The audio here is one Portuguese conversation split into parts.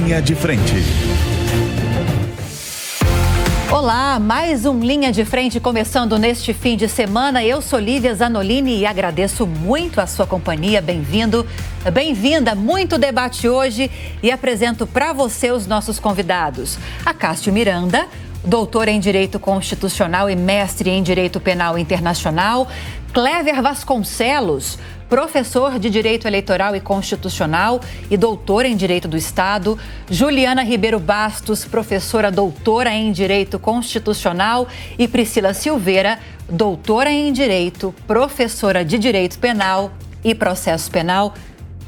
Linha de Frente. Olá, mais um Linha de Frente começando neste fim de semana. Eu sou Lívia Zanolini e agradeço muito a sua companhia. Bem-vindo, bem-vinda. Muito debate hoje e apresento para você os nossos convidados. A Cássio Miranda, doutora em Direito Constitucional e mestre em Direito Penal Internacional. Cléver Vasconcelos, professor de Direito Eleitoral e Constitucional e doutora em Direito do Estado. Juliana Ribeiro Bastos, professora doutora em Direito Constitucional. E Priscila Silveira, doutora em Direito, professora de Direito Penal e Processo Penal.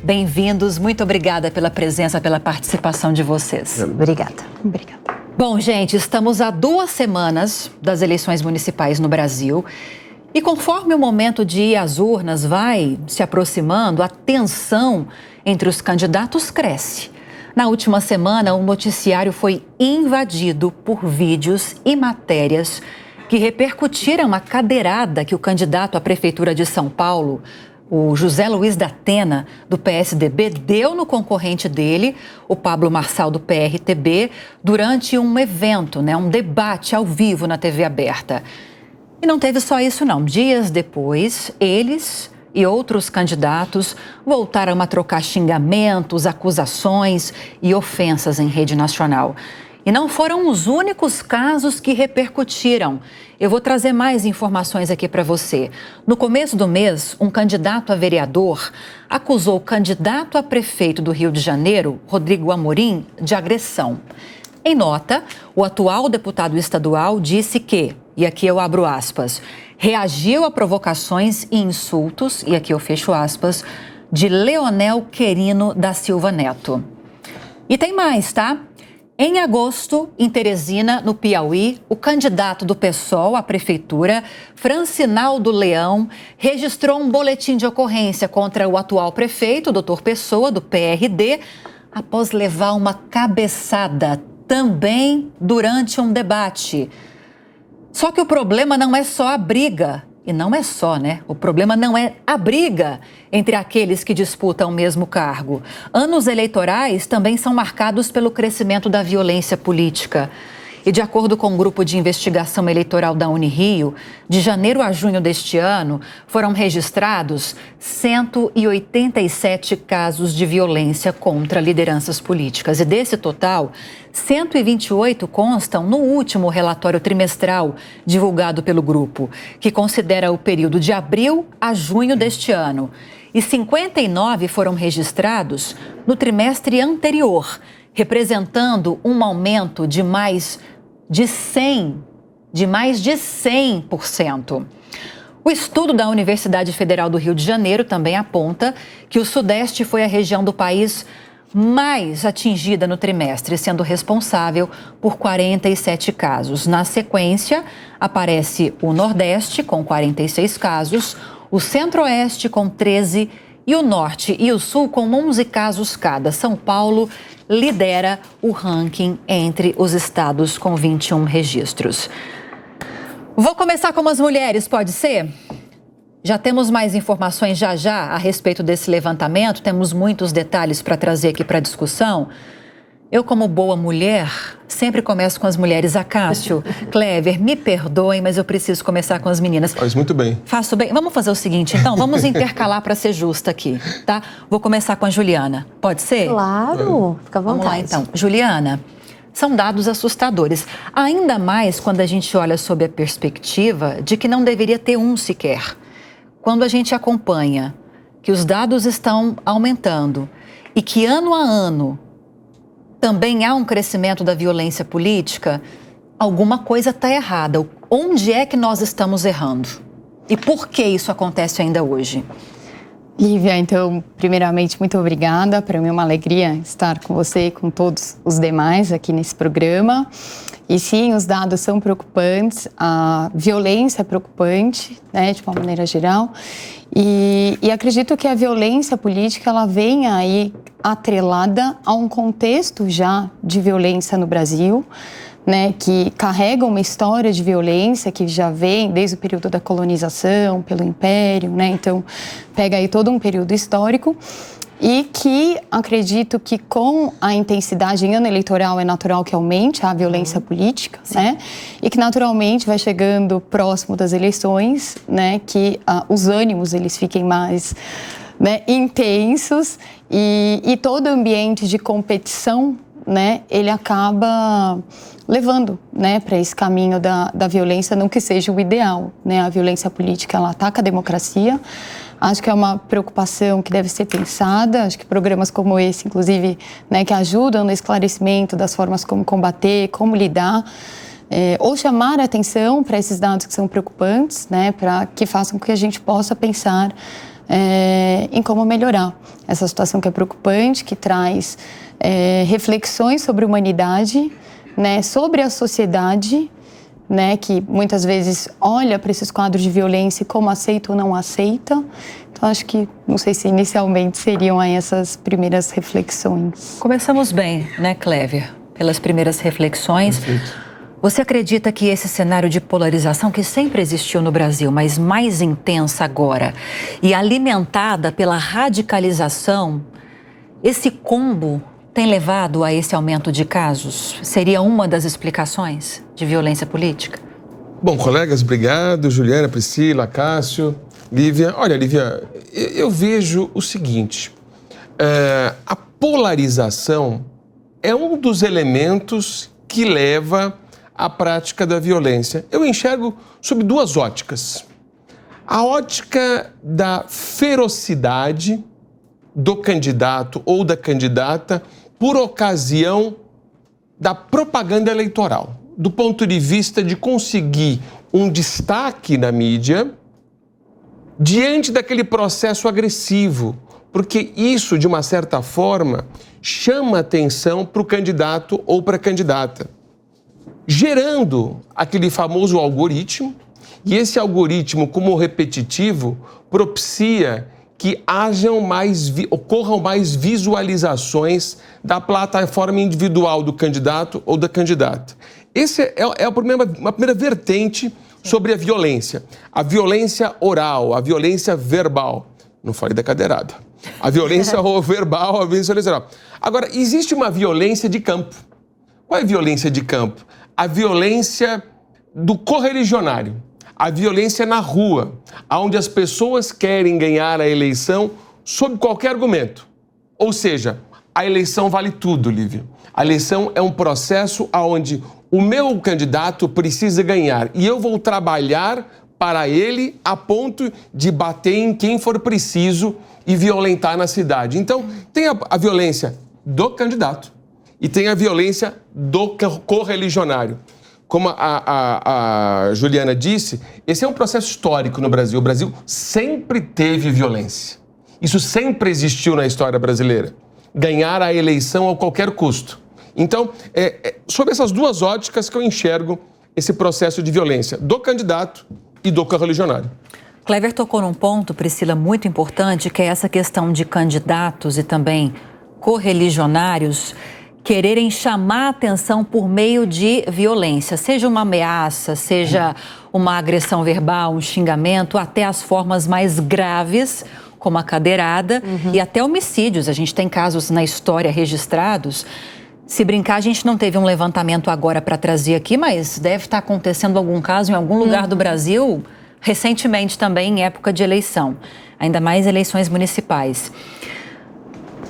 Bem-vindos, muito obrigada pela presença, pela participação de vocês. Obrigada. Bom, gente, estamos há 2 semanas das eleições municipais no Brasil. E conforme o momento de ir às urnas vai se aproximando, a tensão entre os candidatos cresce. Na última semana, o noticiário foi invadido por vídeos e matérias que repercutiram a cadeirada que o candidato à Prefeitura de São Paulo, o José Luiz da Atena, do PSDB, deu no concorrente dele, o Pablo Marçal, do PRTB, durante um evento, um debate ao vivo na TV aberta. E não teve só isso, não. Dias depois, eles e outros candidatos voltaram a trocar xingamentos, acusações e ofensas em rede nacional. E não foram os únicos casos que repercutiram. Eu vou trazer mais informações aqui para você. No começo do mês, um candidato a vereador acusou o candidato a prefeito do Rio de Janeiro, Rodrigo Amorim, de agressão. Em nota, o atual deputado estadual disse que, e aqui eu abro aspas, reagiu a provocações e insultos, e aqui eu fecho aspas, de Leonel Querino da Silva Neto. E tem mais, tá? Em agosto, em Teresina, no Piauí, o candidato do PSOL à prefeitura, Francinaldo Leão, registrou um boletim de ocorrência contra o atual prefeito, Dr. Pessoa, do PRD, após levar uma cabeçada também durante um debate. Só que o problema não é só a briga, e não é só, O problema não é a briga entre aqueles que disputam o mesmo cargo. Anos eleitorais também são marcados pelo crescimento da violência política. E de acordo com o Grupo de Investigação Eleitoral da Unirio, de janeiro a junho deste ano, foram registrados 187 casos de violência contra lideranças políticas. E desse total, 128 constam no último relatório trimestral divulgado pelo grupo, que considera o período de abril a junho deste ano. E 59 foram registrados no trimestre anterior, representando um aumento de mais de 100%. O estudo da Universidade Federal do Rio de Janeiro também aponta que o Sudeste foi a região do país mais atingida no trimestre, sendo responsável por 47 casos. Na sequência, aparece o Nordeste, com 46 casos, o Centro-Oeste, com 13 e o Norte e o Sul, com 11 casos cada. São Paulo lidera o ranking entre os estados com 21 registros. Vou começar com as mulheres, pode ser? Já temos mais informações já a respeito desse levantamento, temos muitos detalhes para trazer aqui para a discussão. Eu, como boa mulher, sempre começo com as mulheres. Cássio, Cléver, me perdoem, mas eu preciso começar com as meninas. Faz muito bem. Faço bem. Vamos fazer o seguinte, então, vamos intercalar para ser justa aqui, tá? Vou começar com a Juliana. Pode ser? Claro, fica à vontade. Vamos lá, então. Juliana, são dados assustadores. Ainda mais quando a gente olha sob a perspectiva de que não deveria ter um sequer. Quando a gente acompanha que os dados estão aumentando e que ano a ano também há um crescimento da violência política, alguma coisa está errada. Onde é que nós estamos errando? E por que isso acontece ainda hoje? Lívia, então, primeiramente, muito obrigada. Para mim é uma alegria estar com você e com todos os demais aqui nesse programa. E sim, os dados são preocupantes, a violência é preocupante, de uma maneira geral. E acredito que a violência política, ela vem aí atrelada a um contexto já de violência no Brasil, que carrega uma história de violência que já vem desde o período da colonização, pelo Império, então pega aí todo um período histórico. e que acredito que com a intensidade em ano eleitoral é natural que aumente a violência política, né? E que naturalmente vai chegando próximo das eleições, né? Que os ânimos eles fiquem mais, né, intensos e todo ambiente de competição, né? Ele acaba levando, né, para esse caminho da violência, não que seja o ideal, né? A violência política ela ataca a democracia. Acho que é uma preocupação que deve ser pensada. Acho que programas como esse, inclusive, né, que ajudam no esclarecimento das formas como combater, como lidar, ou chamar a atenção para esses dados que são preocupantes, né, para que façam com que a gente possa pensar em como melhorar essa situação que é preocupante, que traz reflexões sobre a humanidade, né, sobre a sociedade, né, que muitas vezes olha para esses quadros de violência e como aceita ou não aceita. Então, acho que, não sei se inicialmente seriam aí essas primeiras reflexões. Começamos bem, né, Cléver? Pelas primeiras reflexões. Perfeito. Você acredita que esse cenário de polarização que sempre existiu no Brasil, mas mais intensa agora, e alimentada pela radicalização, esse combo tem levado a esse aumento de casos? Seria uma das explicações de violência política? Bom, colegas, obrigado. Juliana, Priscila, Cássio, Lívia. Olha, Lívia, eu vejo o seguinte. A polarização é um dos elementos que leva à prática da violência. Eu enxergo sob duas óticas. A ótica da ferocidade do candidato ou da candidata por ocasião da propaganda eleitoral, do ponto de vista de conseguir um destaque na mídia diante daquele processo agressivo, porque isso, de uma certa forma, chama atenção para o candidato ou para a candidata, gerando aquele famoso algoritmo, e esse algoritmo, como repetitivo, propicia que ocorram mais visualizações da plataforma individual do candidato ou da candidata. Esse é uma primeira vertente sobre a violência oral, a violência verbal. Não falei da cadeirada. A violência verbal, a violência eleitoral. Agora, existe uma violência de campo. Qual é a violência de campo? A violência do correligionário. A violência na rua, onde as pessoas querem ganhar a eleição sob qualquer argumento. Ou seja, a eleição vale tudo, Lívia. A eleição é um processo onde o meu candidato precisa ganhar e eu vou trabalhar para ele a ponto de bater em quem for preciso e violentar na cidade. Então, tem a violência do candidato e tem a violência do correligionário. Como a Juliana disse, esse é um processo histórico no Brasil. O Brasil sempre teve violência. Isso sempre existiu na história brasileira. Ganhar a eleição a qualquer custo. Então, sob essas duas óticas que eu enxergo esse processo de violência do candidato e do correligionário. Cléver tocou num ponto, Priscila, muito importante, que é essa questão de candidatos e também correligionários quererem chamar a atenção por meio de violência, seja uma ameaça, seja uma agressão verbal, um xingamento, até as formas mais graves, como a cadeirada, e até homicídios. A gente tem casos na história registrados. Se brincar, a gente não teve um levantamento agora para trazer aqui, mas deve estar acontecendo algum caso em algum lugar do Brasil, recentemente também, em época de eleição, ainda mais eleições municipais.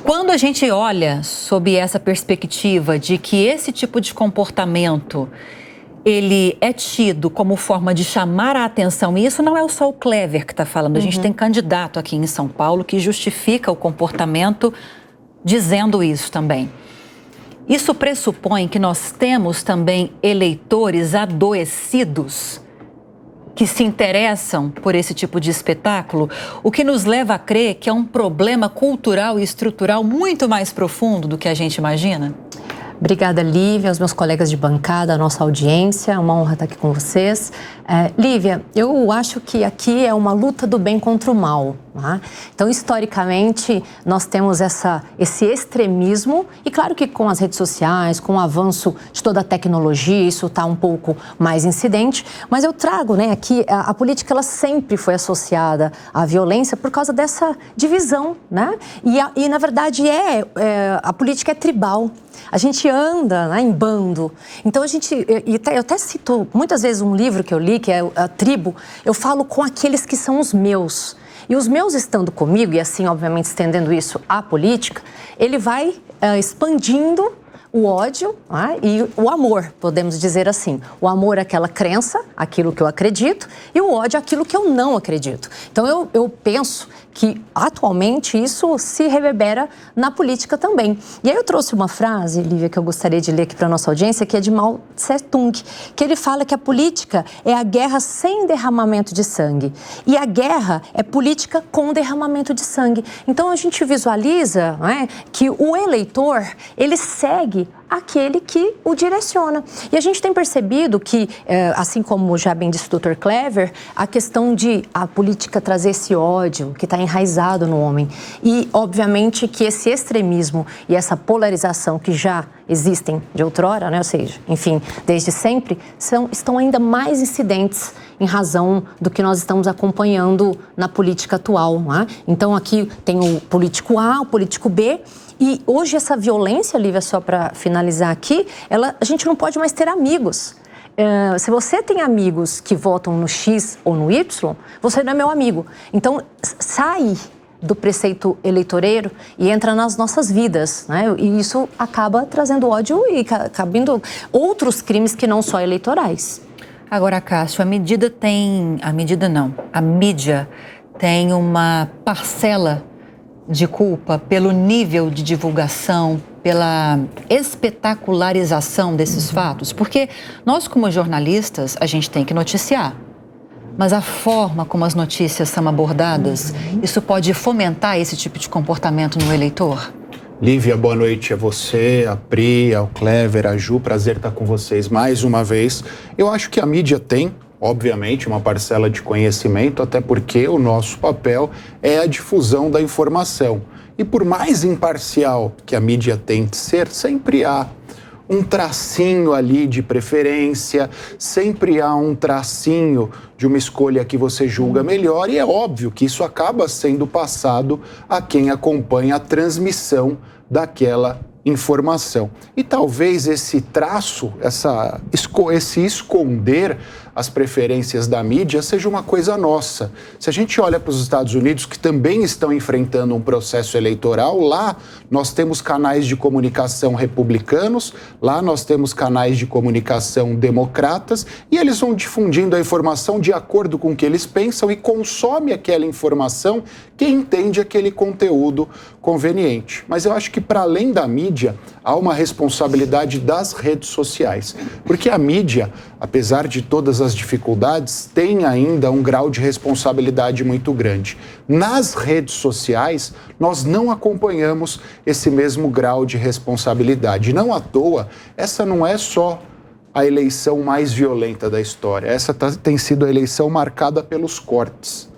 Quando a gente olha sob essa perspectiva de que esse tipo de comportamento ele é tido como forma de chamar a atenção, e isso não é só o Cléver que está falando, a gente tem candidato aqui em São Paulo que justifica o comportamento dizendo isso também. Isso pressupõe que nós temos também eleitores adoecidos que se interessam por esse tipo de espetáculo, o que nos leva a crer que é um problema cultural e estrutural muito mais profundo do que a gente imagina? Obrigada, Lívia, aos meus colegas de bancada, a nossa audiência, é uma honra estar aqui com vocês. Lívia, eu acho que aqui é uma luta do bem contra o mal. Tá? Então, historicamente, nós temos esse extremismo e claro que com as redes sociais, com o avanço de toda a tecnologia, isso está um pouco mais incidente, mas eu trago aqui, a política ela sempre foi associada à violência por causa dessa divisão, né? E na verdade, a política é tribal. A gente anda em bando. Então, eu até cito muitas vezes um livro que eu li, que é A Tribo, eu falo com aqueles que são os meus. E os meus estando comigo, e assim, obviamente, estendendo isso à política, ele vai expandindo o ódio e o amor, podemos dizer assim. O amor é aquela crença, aquilo que eu acredito, e o ódio é aquilo que eu não acredito. Então, eu penso que, atualmente, isso se reverbera na política também. E aí eu trouxe uma frase, Lívia, que eu gostaria de ler aqui para a nossa audiência, que é de Mao Tse-tung, que ele fala que a política é a guerra sem derramamento de sangue. E a guerra é política com derramamento de sangue. Então, a gente visualiza que o eleitor, ele segue aquele que o direciona. E a gente tem percebido que, assim como já bem disse o Dr. Clever, a questão de a política trazer esse ódio que está enraizado no homem e, obviamente, que esse extremismo e essa polarização que já existem de outrora, ou seja, enfim, desde sempre, estão ainda mais incidentes em razão do que nós estamos acompanhando na política atual. Então, aqui tem o político A, o político B. E hoje essa violência, Lívia, só para finalizar aqui, a gente não pode mais ter amigos. Se você tem amigos que votam no X ou no Y, você não é meu amigo. Então, sai do preceito eleitoreiro e entra nas nossas vidas, E isso acaba trazendo ódio e cabendo outros crimes que não só eleitorais. Agora, Cássio, a mídia tem uma parcela de culpa pelo nível de divulgação, pela espetacularização desses fatos, porque nós, como jornalistas, a gente tem que noticiar, mas a forma como as notícias são abordadas, isso pode fomentar esse tipo de comportamento no eleitor? Lívia, boa noite a você, a Pri, ao Clever, a Ju, prazer estar com vocês mais uma vez. Eu acho que a mídia tem, obviamente, uma parcela de conhecimento, até porque o nosso papel é a difusão da informação. E por mais imparcial que a mídia tente ser, sempre há um tracinho ali de preferência, sempre há um tracinho de uma escolha que você julga melhor, e é óbvio que isso acaba sendo passado a quem acompanha a transmissão daquela informação. E talvez esse traço, esse esconder as preferências da mídia seja uma coisa nossa. Se a gente olha para os Estados Unidos, que também estão enfrentando um processo eleitoral, lá nós temos canais de comunicação republicanos, lá nós temos canais de comunicação democratas, e eles vão difundindo a informação de acordo com o que eles pensam e consome aquela informação quem entende aquele conteúdo conveniente. Mas eu acho que, para além da mídia, há uma responsabilidade das redes sociais, porque a mídia, apesar de todas as dificuldades, tem ainda um grau de responsabilidade muito grande. Nas redes sociais, nós não acompanhamos esse mesmo grau de responsabilidade. Não à toa, essa não é só a eleição mais violenta da história. Essa tem sido a eleição marcada pelos cortes.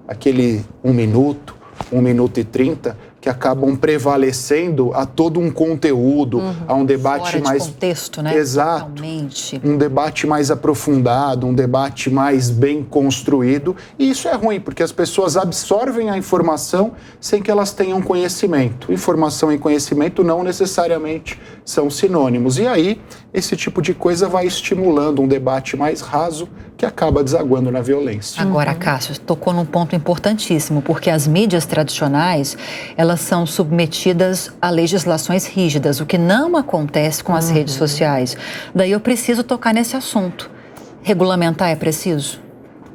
Aquele 1 minuto, 1 minuto e 30, que acabam prevalecendo a todo um conteúdo, a um debate fora mais... de contexto, né? Exato. Totalmente. Um debate mais aprofundado, um debate mais bem construído. E isso é ruim, porque as pessoas absorvem a informação sem que elas tenham conhecimento. Informação e conhecimento não necessariamente são sinônimos. E aí, esse tipo de coisa vai estimulando um debate mais raso que acaba desaguando na violência. Agora, Cássio, tocou num ponto importantíssimo, porque as mídias tradicionais, elas são submetidas a legislações rígidas, o que não acontece com as redes sociais. Daí eu preciso tocar nesse assunto. Regulamentar é preciso?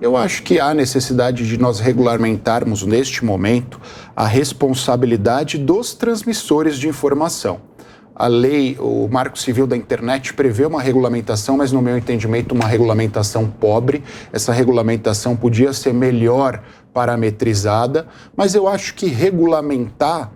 Eu acho que há necessidade de nós regulamentarmos, neste momento, a responsabilidade dos transmissores de informação. A lei, o Marco Civil da Internet prevê uma regulamentação, mas no meu entendimento uma regulamentação pobre. Essa regulamentação podia ser melhor parametrizada, mas eu acho que regulamentar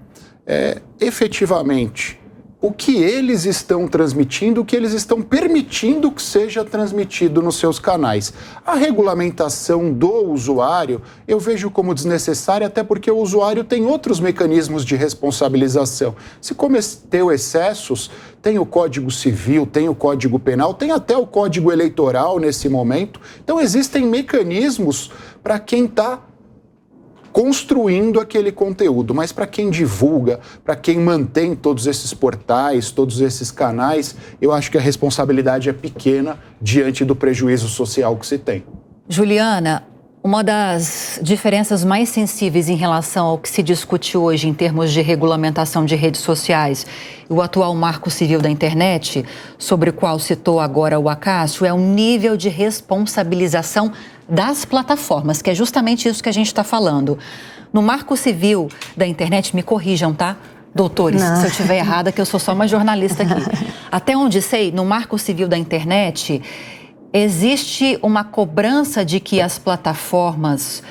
efetivamente o que eles estão transmitindo, o que eles estão permitindo que seja transmitido nos seus canais. A regulamentação do usuário eu vejo como desnecessária, até porque o usuário tem outros mecanismos de responsabilização. Se cometeu excessos, tem o Código Civil, tem o Código Penal, tem até o Código Eleitoral nesse momento. Então existem mecanismos para quem está construindo aquele conteúdo, mas para quem divulga, para quem mantém todos esses portais, todos esses canais, eu acho que a responsabilidade é pequena diante do prejuízo social que se tem. Juliana, uma das diferenças mais sensíveis em relação ao que se discute hoje em termos de regulamentação de redes sociais e o atual marco civil da internet, sobre o qual citou agora o Acácio, é o nível de responsabilização das plataformas, que é justamente isso que a gente está falando. No marco civil da internet, me corrijam, tá? Doutores, se eu estiver errada, que eu sou só uma jornalista aqui. Até onde sei, no marco civil da internet, existe uma cobrança de que as plataformas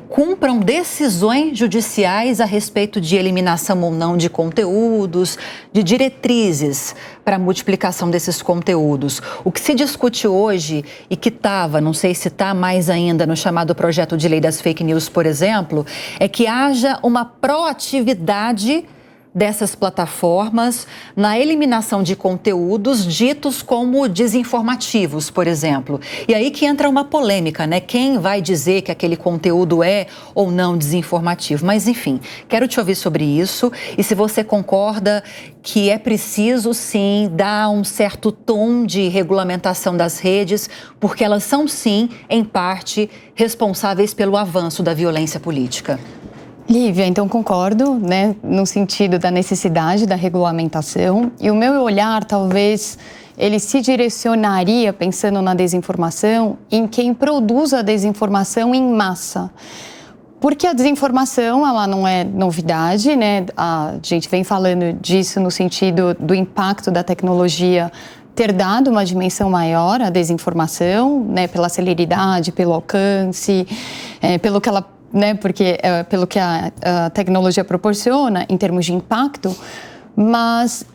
cumpram decisões judiciais a respeito de eliminação ou não de conteúdos, de diretrizes para a multiplicação desses conteúdos. O que se discute hoje e que estava, não sei se está mais ainda no chamado projeto de lei das fake news, por exemplo, é que haja uma proatividade dessas plataformas na eliminação de conteúdos ditos como desinformativos, por exemplo. E aí que entra uma polêmica, né? Quem vai dizer que aquele conteúdo é ou não desinformativo? Mas, enfim, quero te ouvir sobre isso e se você concorda que é preciso, sim, dar um certo tom de regulamentação das redes, porque elas são, sim, em parte, responsáveis pelo avanço da violência política. Lívia, então concordo, né, no sentido da necessidade da regulamentação, e o meu olhar talvez ele se direcionaria, pensando na desinformação, em quem produz a desinformação em massa. Porque a desinformação, ela não é novidade, né, a gente vem falando disso no sentido do impacto da tecnologia ter dado uma dimensão maior à desinformação, né, pela celeridade, pelo alcance, pelo que ela, né, porque pelo que a tecnologia proporciona em termos de impacto, mas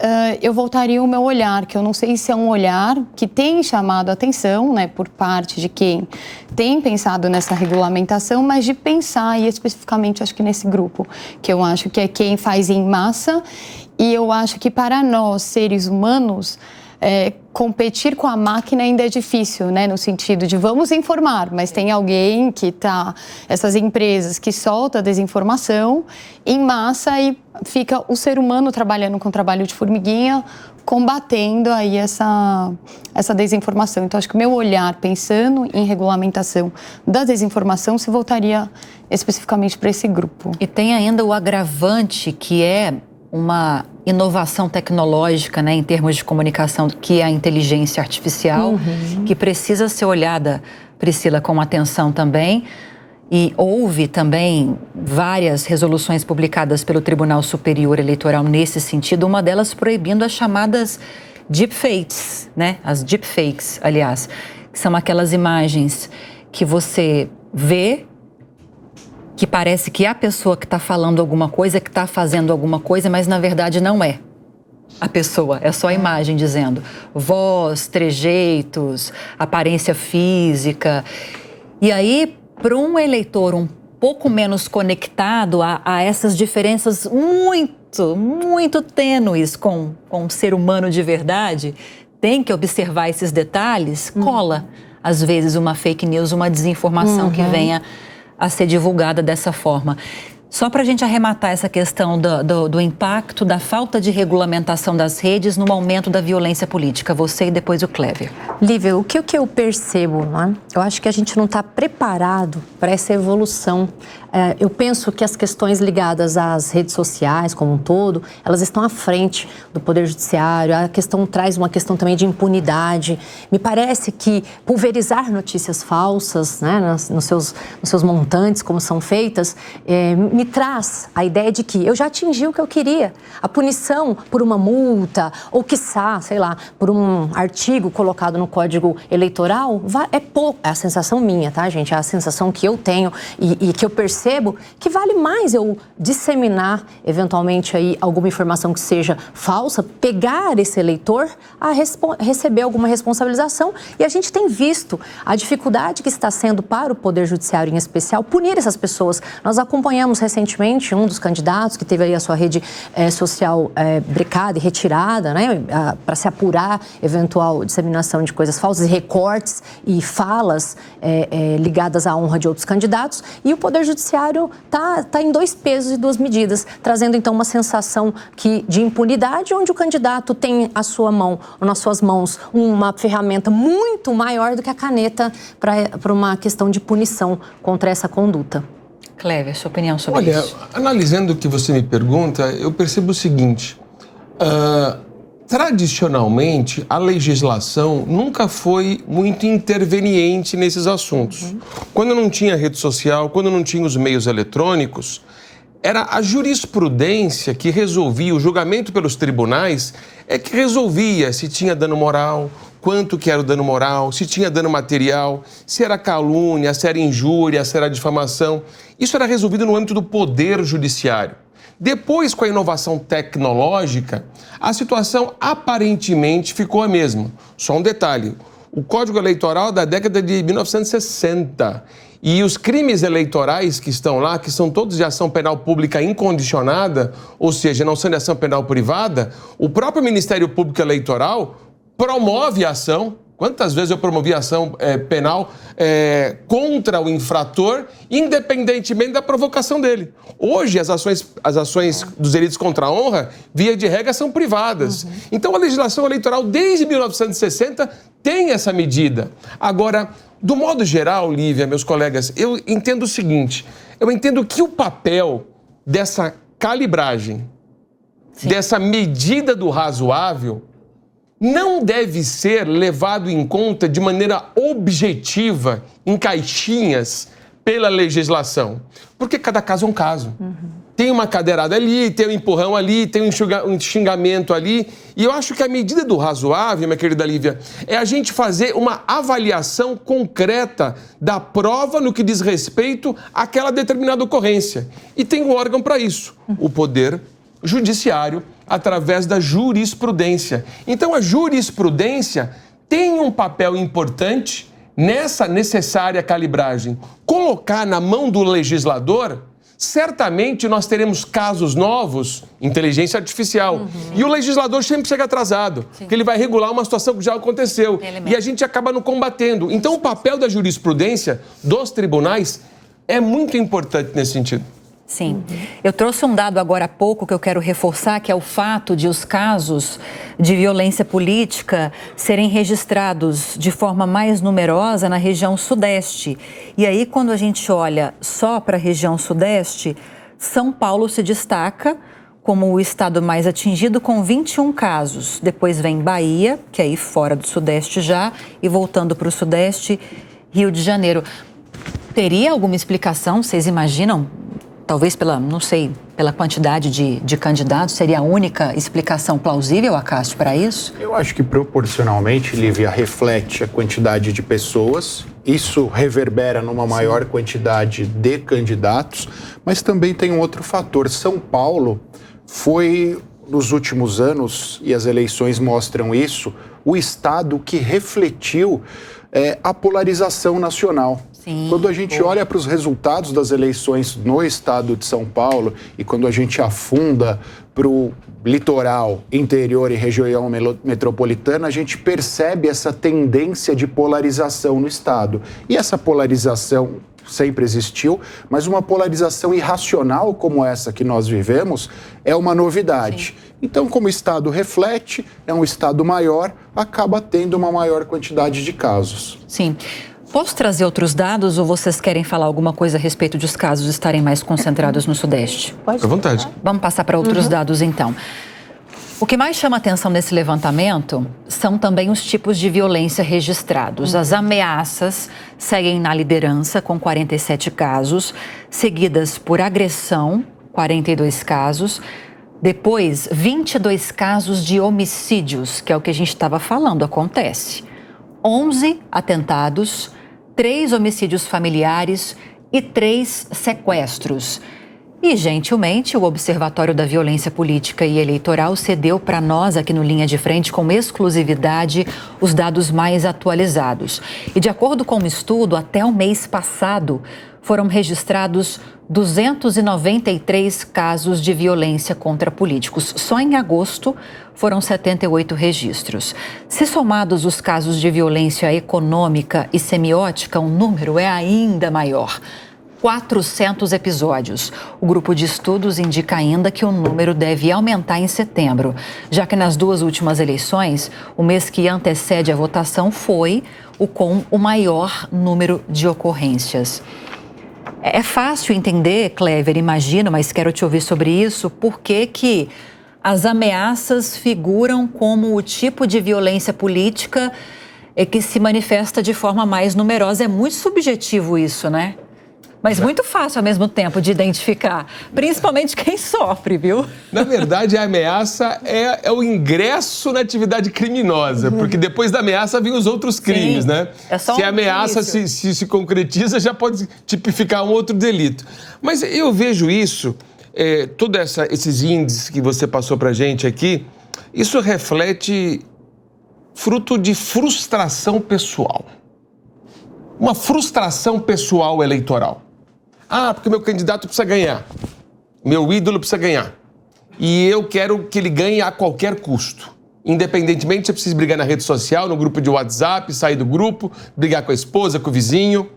eu voltaria o meu olhar, que eu não sei se é um olhar que tem chamado a atenção, né, por parte de quem tem pensado nessa regulamentação, mas de pensar, e especificamente acho que nesse grupo, que eu acho que é quem faz em massa, e eu acho que para nós, seres humanos, competir com a máquina ainda é difícil, né? No sentido de vamos informar, mas tem alguém que está, essas empresas que soltam a desinformação em massa e fica o ser humano trabalhando com trabalho de formiguinha, combatendo aí essa desinformação. Então, acho que o meu olhar, pensando em regulamentação da desinformação, se voltaria especificamente para esse grupo. E tem ainda o agravante que é uma inovação tecnológica, né, em termos de comunicação, que é a inteligência artificial, que precisa ser olhada, Priscila, com atenção também. E houve também várias resoluções publicadas pelo Tribunal Superior Eleitoral nesse sentido, uma delas proibindo as chamadas deepfakes, né, as deepfakes, aliás, que são aquelas imagens que você vê, que parece que é a pessoa que está falando alguma coisa, que está fazendo alguma coisa, mas na verdade não é a pessoa, é só a imagem dizendo voz, trejeitos, aparência física. E aí, para um eleitor um pouco menos conectado a essas diferenças muito tênues com o ser humano de verdade, tem que observar esses detalhes, cola, às vezes, uma fake news, uma desinformação que venha a ser divulgada dessa forma. Só para a gente arrematar essa questão do impacto da falta de regulamentação das redes no aumento da violência política. Você e depois o Cléver. Lívia, o que eu percebo, né? Eu acho que a gente não está preparado para essa evolução. Eu penso que as questões ligadas às redes sociais como um todo, elas estão à frente do Poder Judiciário. A questão traz uma questão também de impunidade. Me parece que pulverizar notícias falsas, né, nos seus montantes, como são feitas, me traz a ideia de que eu já atingi o que eu queria. A punição por uma multa ou, quiçá, sei lá, por um artigo colocado no Código Eleitoral é pouco. É a sensação minha, tá, gente? É a sensação que eu tenho e que eu percebo percebo que vale mais eu disseminar, eventualmente, aí, alguma informação que seja falsa, pegar esse eleitor a receber alguma responsabilização. E a gente tem visto a dificuldade que está sendo para o Poder Judiciário, em especial, punir essas pessoas. Nós acompanhamos recentemente um dos candidatos que teve aí a sua rede social brecada e retirada, né, para se apurar eventual disseminação de coisas falsas, recortes e falas ligadas à honra de outros candidatos. E o Poder Judiciário está em 2 pesos e 2 medidas, trazendo então uma sensação de impunidade, onde o candidato tem à sua mão, ou nas suas mãos, uma ferramenta muito maior do que a caneta para uma questão de punição contra essa conduta. Cléver, sua opinião sobre isso? Olha, analisando o que você me pergunta, eu percebo o seguinte. Tradicionalmente, a legislação nunca foi muito interveniente nesses assuntos. Quando não tinha rede social, quando não tinha os meios eletrônicos, era a jurisprudência que resolvia, o julgamento pelos tribunais é que resolvia se tinha dano moral, quanto que era o dano moral, se tinha dano material, se era calúnia, se era injúria, se era difamação. Isso era resolvido no âmbito do Poder Judiciário. Depois, com a inovação tecnológica, a situação aparentemente ficou a mesma. Só um detalhe, o Código Eleitoral é da década de 1960 e os crimes eleitorais que estão lá, que são todos de ação penal pública incondicionada, ou seja, não são de ação penal privada, o próprio Ministério Público Eleitoral promove a ação. Quantas vezes eu promovi ação penal contra o infrator, independentemente da provocação dele? Hoje, as ações dos delitos contra a honra, via de regra, são privadas. Então, a legislação eleitoral, desde 1960, tem essa medida. Agora, do modo geral, Lívia, meus colegas, eu entendo o seguinte, eu entendo que o papel dessa calibragem, dessa medida do razoável, não deve ser levado em conta de maneira objetiva, em caixinhas, pela legislação. Porque cada caso é um caso. Tem uma cadeirada ali, tem um empurrão ali, tem um xingamento ali. E eu acho que a medida do razoável, minha querida Lívia, é a gente fazer uma avaliação concreta da prova no que diz respeito àquela determinada ocorrência. E tem um órgão para isso, o Poder Judiciário, através da jurisprudência. Então, a jurisprudência tem um papel importante nessa necessária calibragem. Colocar na mão do legislador, certamente nós teremos casos novos, inteligência artificial, e o legislador sempre chega atrasado, porque ele vai regular uma situação que já aconteceu, e a gente acaba não combatendo. Então, o papel da jurisprudência dos tribunais é muito importante nesse sentido. Sim. Eu trouxe um dado agora há pouco que eu quero reforçar, que é o fato de os casos de violência política serem registrados de forma mais numerosa na região sudeste. E aí, quando a gente olha só para a região sudeste, São Paulo se destaca como o estado mais atingido, com 21 casos. Depois vem Bahia, que é aí fora do sudeste já, e voltando para o sudeste, Rio de Janeiro. Teria alguma explicação, vocês imaginam? Talvez pela quantidade de candidatos, seria a única explicação plausível, Acácio, para isso? Eu acho que proporcionalmente, Lívia, reflete a quantidade de pessoas, isso reverbera numa maior quantidade de candidatos, mas também tem um outro fator. São Paulo foi, nos últimos anos, e as eleições mostram isso, o estado que refletiu a polarização nacional. Sim. Quando a gente olha para os resultados das eleições no estado de São Paulo e quando a gente afunda para o litoral, interior e região metropolitana, a gente percebe essa tendência de polarização no estado. E essa polarização sempre existiu, mas uma polarização irracional como essa que nós vivemos é uma novidade. Sim. Então, como o estado reflete, é um estado maior, acaba tendo uma maior quantidade de casos. Sim. Posso trazer outros dados ou vocês querem falar alguma coisa a respeito dos casos estarem mais concentrados no Sudeste? Pode. À vontade. Vamos passar para outros dados, então. O que mais chama atenção nesse levantamento são também os tipos de violência registrados. As ameaças seguem na liderança, com 47 casos, seguidas por agressão, 42 casos. Depois, 22 casos de homicídios, que é o que a gente estava falando, acontece. 11 atentados, 3 homicídios familiares e 3 sequestros. E, gentilmente, o Observatório da Violência Política e Eleitoral cedeu para nós, aqui no Linha de Frente, com exclusividade, os dados mais atualizados. E, de acordo com o estudo, até o mês passado, foram registrados 293 casos de violência contra políticos. Só em agosto foram 78 registros. Se somados os casos de violência econômica e semiótica, o número é ainda maior. 400 episódios. O grupo de estudos indica ainda que o número deve aumentar em setembro, já que nas 2 últimas eleições, o mês que antecede a votação foi o com o maior número de ocorrências. É fácil entender, Clever, imagino, mas quero te ouvir sobre isso, por que as ameaças figuram como o tipo de violência política que se manifesta de forma mais numerosa. É muito subjetivo isso, né? Mas muito fácil ao mesmo tempo de identificar, principalmente quem sofre, viu? Na verdade, a ameaça é o ingresso na atividade criminosa, porque depois da ameaça vem os outros crimes, Sim, né? é só se a ameaça início. se concretiza, já pode tipificar um outro delito. Mas eu vejo isso, todos esses índices que você passou pra gente aqui, isso reflete fruto de frustração pessoal. Uma frustração pessoal eleitoral. Ah, porque meu candidato precisa ganhar. Meu ídolo precisa ganhar. E eu quero que ele ganhe a qualquer custo. Independentemente se precisa brigar na rede social, no grupo de WhatsApp, sair do grupo, brigar com a esposa, com o vizinho.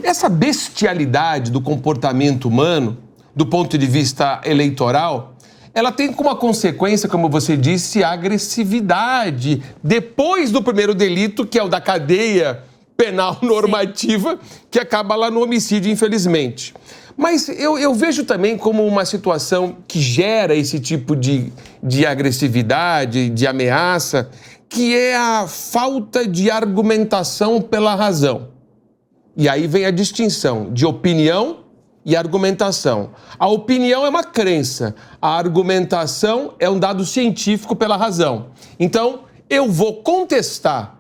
Essa bestialidade do comportamento humano, do ponto de vista eleitoral, ela tem como consequência, como você disse, a agressividade. Depois do primeiro delito, que é o da cadeia penal normativa, que acaba lá no homicídio, infelizmente. Mas eu vejo também como uma situação que gera esse tipo de agressividade, de ameaça, que é a falta de argumentação pela razão. E aí vem a distinção de opinião e argumentação. A opinião é uma crença, a argumentação é um dado científico pela razão. Então, eu vou contestar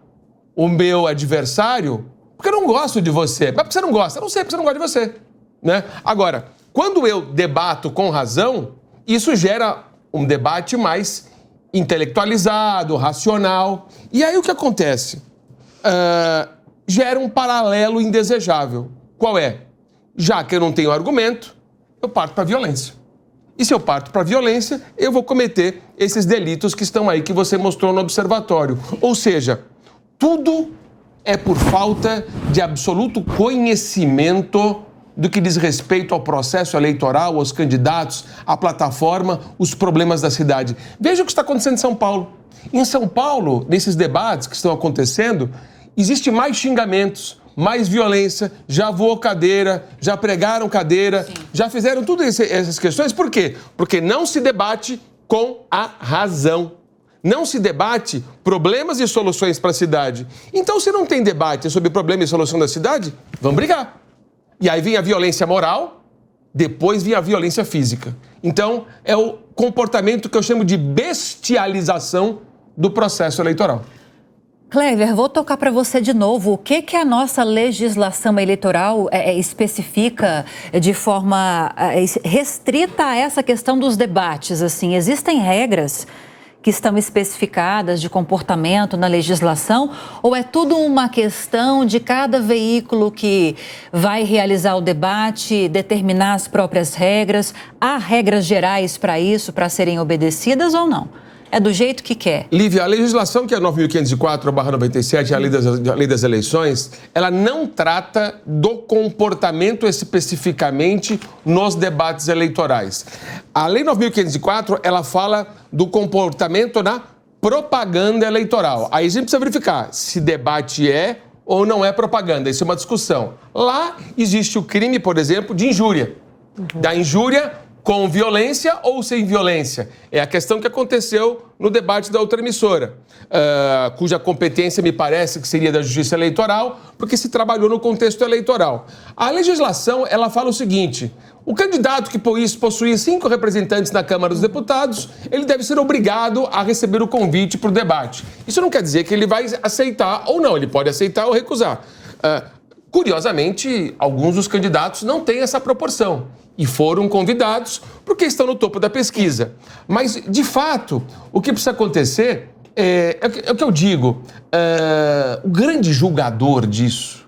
o meu adversário porque eu não gosto de você. Mas por que você não gosta? Eu não sei, porque você não gosta de você. Né? Agora, quando eu debato com razão, isso gera um debate mais intelectualizado, racional. E aí o que acontece? Gera um paralelo indesejável. Qual é? Já que eu não tenho argumento, eu parto para a violência. E se eu parto para a violência, eu vou cometer esses delitos que estão aí, que você mostrou no observatório. Ou seja, tudo é por falta de absoluto conhecimento do que diz respeito ao processo eleitoral, aos candidatos, à plataforma, os problemas da cidade. Veja o que está acontecendo em São Paulo. Em São Paulo, nesses debates que estão acontecendo, existe mais xingamentos, mais violência, já voou cadeira, já pregaram cadeira, Sim. já fizeram todas essas questões. Por quê? Porque não se debate com a razão. Não se debate problemas e soluções para a cidade. Então, se não tem debate sobre problema e solução da cidade, vamos brigar. E aí vem a violência moral, depois vem a violência física. Então, é o comportamento que eu chamo de bestialização do processo eleitoral. Clever, vou tocar para você de novo. O que a nossa legislação eleitoral especifica de forma restrita a essa questão dos debates? Assim, existem regras que estão especificadas de comportamento na legislação, ou é tudo uma questão de cada veículo que vai realizar o debate, determinar as próprias regras? Há regras gerais para isso, para serem obedecidas ou não? É do jeito que quer. Lívia, a legislação que é 9.504/97, a lei das eleições, ela não trata do comportamento especificamente nos debates eleitorais. A lei 9.504, ela fala do comportamento na propaganda eleitoral. Aí a gente precisa verificar se debate é ou não é propaganda. Isso é uma discussão. Lá existe o crime, por exemplo, de injúria. Da injúria com violência ou sem violência? É a questão que aconteceu no debate da outra emissora, cuja competência me parece que seria da Justiça Eleitoral, porque se trabalhou no contexto eleitoral. A legislação, ela fala o seguinte: o candidato que possui 5 representantes na Câmara dos Deputados, ele deve ser obrigado a receber o convite para o debate. Isso não quer dizer que ele vai aceitar ou não, ele pode aceitar ou recusar. Curiosamente, alguns dos candidatos não têm essa proporção e foram convidados porque estão no topo da pesquisa. Mas, de fato, o que precisa acontecer é o que eu digo, o grande julgador disso.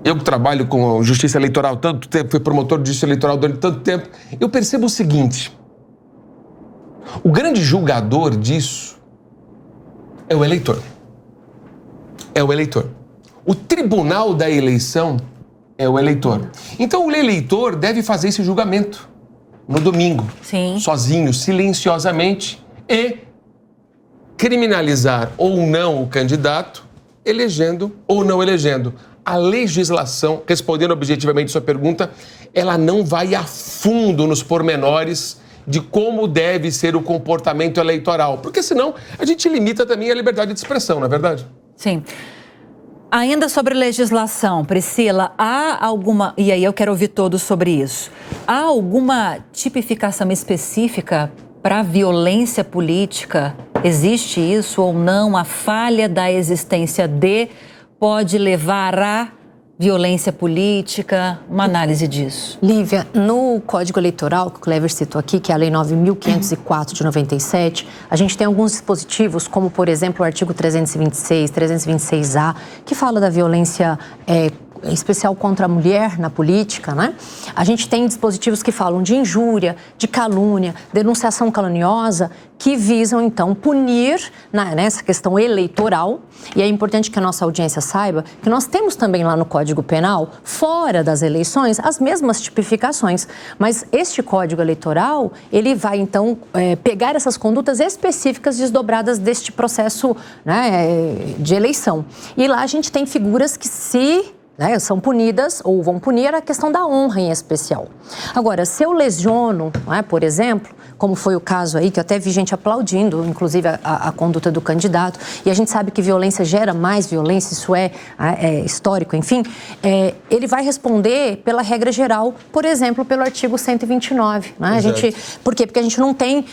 Eu que trabalho com justiça eleitoral há tanto tempo, fui promotor de justiça eleitoral durante tanto tempo, eu percebo o seguinte: o grande julgador disso é o eleitor. É o eleitor. O tribunal da eleição é o eleitor. Então o eleitor deve fazer esse julgamento no domingo, Sim. sozinho, silenciosamente, e criminalizar ou não o candidato, elegendo ou não elegendo. A legislação, respondendo objetivamente sua pergunta, ela não vai a fundo nos pormenores de como deve ser o comportamento eleitoral, porque senão a gente limita também a liberdade de expressão, não é verdade? Sim. Ainda sobre legislação, Priscila, há alguma, e aí eu quero ouvir todos sobre isso, há alguma tipificação específica para a violência política? Existe isso ou não? A falha da existência de pode levar a violência política? Uma análise disso. Lívia, no Código Eleitoral, que o Clever citou aqui, que é a Lei 9.504 de 97, a gente tem alguns dispositivos, como, por exemplo, o artigo 326, 326A, que fala da violência em especial contra a mulher na política, né? A gente tem dispositivos que falam de injúria, de calúnia, denunciação caluniosa, que visam, então, punir nessa questão eleitoral. E é importante que a nossa audiência saiba que nós temos também lá no Código Penal, fora das eleições, as mesmas tipificações. Mas este Código Eleitoral, ele vai, então, pegar essas condutas específicas desdobradas deste processo, né, de eleição. E lá a gente tem figuras que são punidas ou vão punir a questão da honra em especial. Agora, se eu lesiono, por exemplo, como foi o caso aí, que eu até vi gente aplaudindo, inclusive a conduta do candidato, e a gente sabe que violência gera mais violência, isso é histórico, enfim, ele vai responder pela regra geral, por exemplo, pelo artigo 129. Né? Por quê? Porque a gente não tem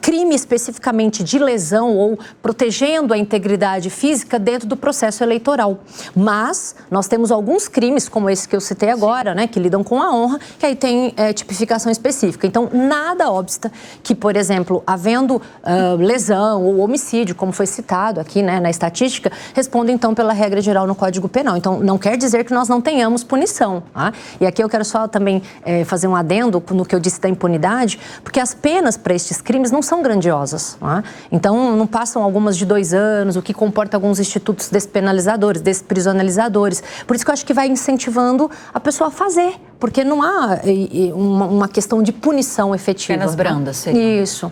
crime especificamente de lesão ou protegendo a integridade física dentro do processo eleitoral. Mas nós temos alguns crimes, como esse que eu citei agora, né, que lidam com a honra, que aí tem tipificação específica. Então, nada obsta que, por exemplo, havendo lesão ou homicídio, como foi citado aqui, né, na estatística, responda, então, pela regra geral no Código Penal. Então, não quer dizer que nós não tenhamos punição. Tá? E aqui eu quero só também fazer um adendo no que eu disse da impunidade, porque as penas para estes crimes não são grandiosas. Tá? Então, não passam algumas de 2 anos, o que comporta alguns institutos despenalizadores, desprisionalizadores. Por isso que eu acho que vai incentivando a pessoa a fazer, porque não há uma questão de punição efetiva. Penas brandas, seria. Isso.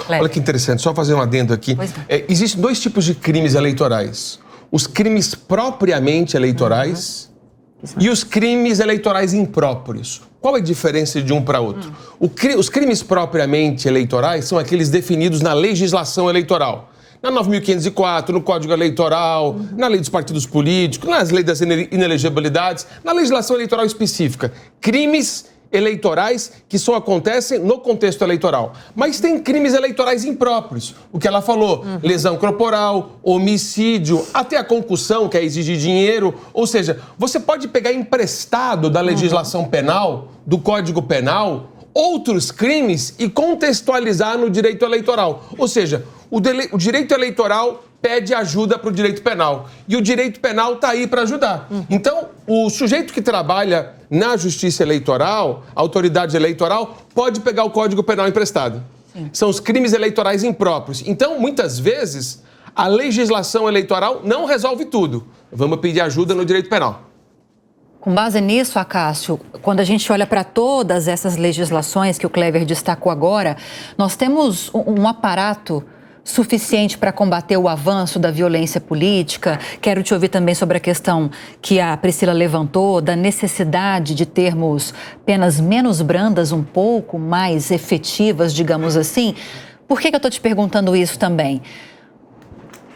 Olha que interessante, só fazer um adendo aqui. Existem 2 tipos de crimes eleitorais. Os crimes propriamente eleitorais e os crimes eleitorais impróprios. Qual é a diferença de um para outro? Os crimes propriamente eleitorais são aqueles definidos na legislação eleitoral. Na 9.504, no Código Eleitoral, na lei dos partidos políticos, nas leis das inelegibilidades, na legislação eleitoral específica. Crimes eleitorais que só acontecem no contexto eleitoral. Mas tem crimes eleitorais impróprios. O que ela falou, lesão corporal, homicídio, até a concussão, que é exigir dinheiro. Ou seja, você pode pegar emprestado da legislação penal, do Código Penal, outros crimes e contextualizar no direito eleitoral. Ou seja, o direito eleitoral pede ajuda para o direito penal. E o direito penal está aí para ajudar. Então, o sujeito que trabalha na justiça eleitoral, a autoridade eleitoral, pode pegar o Código Penal emprestado. Sim. São os crimes eleitorais impróprios. Então, muitas vezes, a legislação eleitoral não resolve tudo. Vamos pedir ajuda no direito penal. Com base nisso, Acácio, quando a gente olha para todas essas legislações que o Clever destacou agora, nós temos um aparato suficiente para combater o avanço da violência política? Quero te ouvir também sobre a questão que a Priscila levantou, da necessidade de termos penas menos brandas, um pouco mais efetivas, digamos assim. Por que eu estou te perguntando isso também?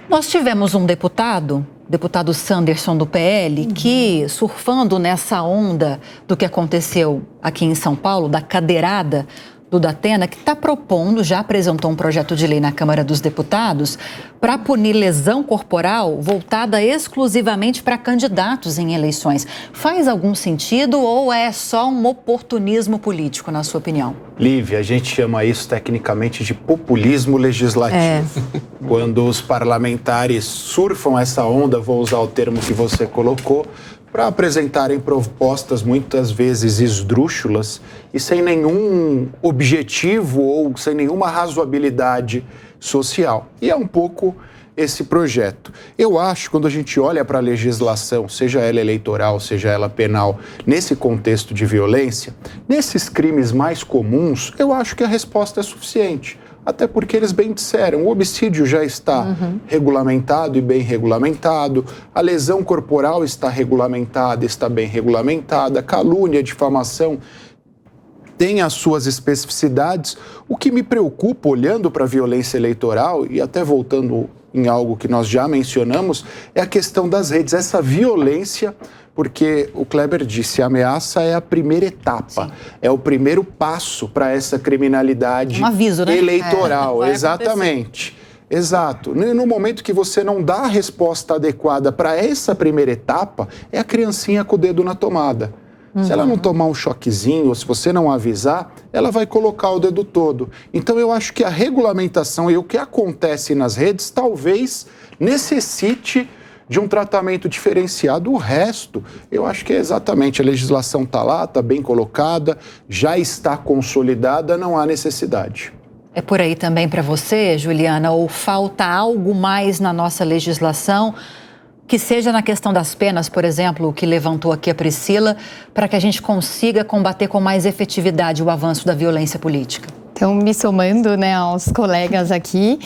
Nós tivemos um deputado Sanderson do PL, que, surfando nessa onda do que aconteceu aqui em São Paulo, da cadeirada, do Datena, que está propondo, já apresentou um projeto de lei na Câmara dos Deputados para punir lesão corporal voltada exclusivamente para candidatos em eleições. Faz algum sentido ou é só um oportunismo político, na sua opinião? Lívia, a gente chama isso tecnicamente de populismo legislativo. Quando os parlamentares surfam essa onda, vou usar o termo que você colocou, para apresentarem propostas muitas vezes esdrúxulas e sem nenhum objetivo ou sem nenhuma razoabilidade social. E é um pouco esse projeto. Eu acho, quando a gente olha para a legislação, seja ela eleitoral, seja ela penal, nesse contexto de violência, nesses crimes mais comuns, eu acho que a resposta é suficiente. Até porque eles bem disseram, o homicídio já está regulamentado e bem regulamentado, a lesão corporal está regulamentada, está bem regulamentada, a calúnia, a difamação tem as suas especificidades. O que me preocupa, olhando para a violência eleitoral, e até voltando em algo que nós já mencionamos, é a questão das redes, essa violência. Porque o Kleber disse, a ameaça é a primeira etapa, é o primeiro passo para essa criminalidade aviso, né? eleitoral. Exatamente. Exato. No momento que você não dá a resposta adequada para essa primeira etapa, é a criancinha com o dedo na tomada. Se ela não tomar um choquezinho, ou se você não avisar, ela vai colocar o dedo todo. Então eu acho que a regulamentação e o que acontece nas redes talvez necessite de um tratamento diferenciado. O resto, eu acho que é exatamente, a legislação está lá, está bem colocada, já está consolidada, não há necessidade. É por aí também para você, Juliana, ou falta algo mais na nossa legislação, que seja na questão das penas, por exemplo, o que levantou aqui a Priscila, para que a gente consiga combater com mais efetividade o avanço da violência política? Então, me somando, né, aos colegas aqui,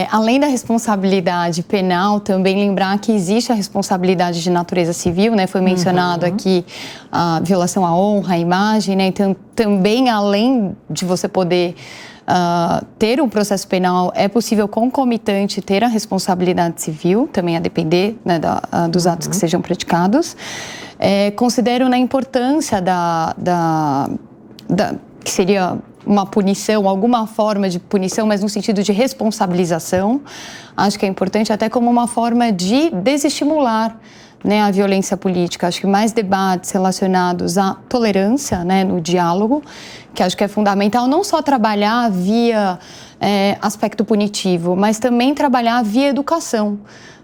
além da responsabilidade penal, também lembrar que existe a responsabilidade de natureza civil, né? Foi mencionado aqui a violação à honra, à imagem, né? Então, também além de você poder ter um processo penal, é possível concomitante ter a responsabilidade civil, também a depender, né, dos atos que sejam praticados. Considero na importância que seria uma punição, alguma forma de punição, mas no sentido de responsabilização. Acho que é importante até como uma forma de desestimular, né, a violência política. Acho que mais debates relacionados à tolerância, né, no diálogo, que acho que é fundamental, não só trabalhar via aspecto punitivo, mas também trabalhar via educação,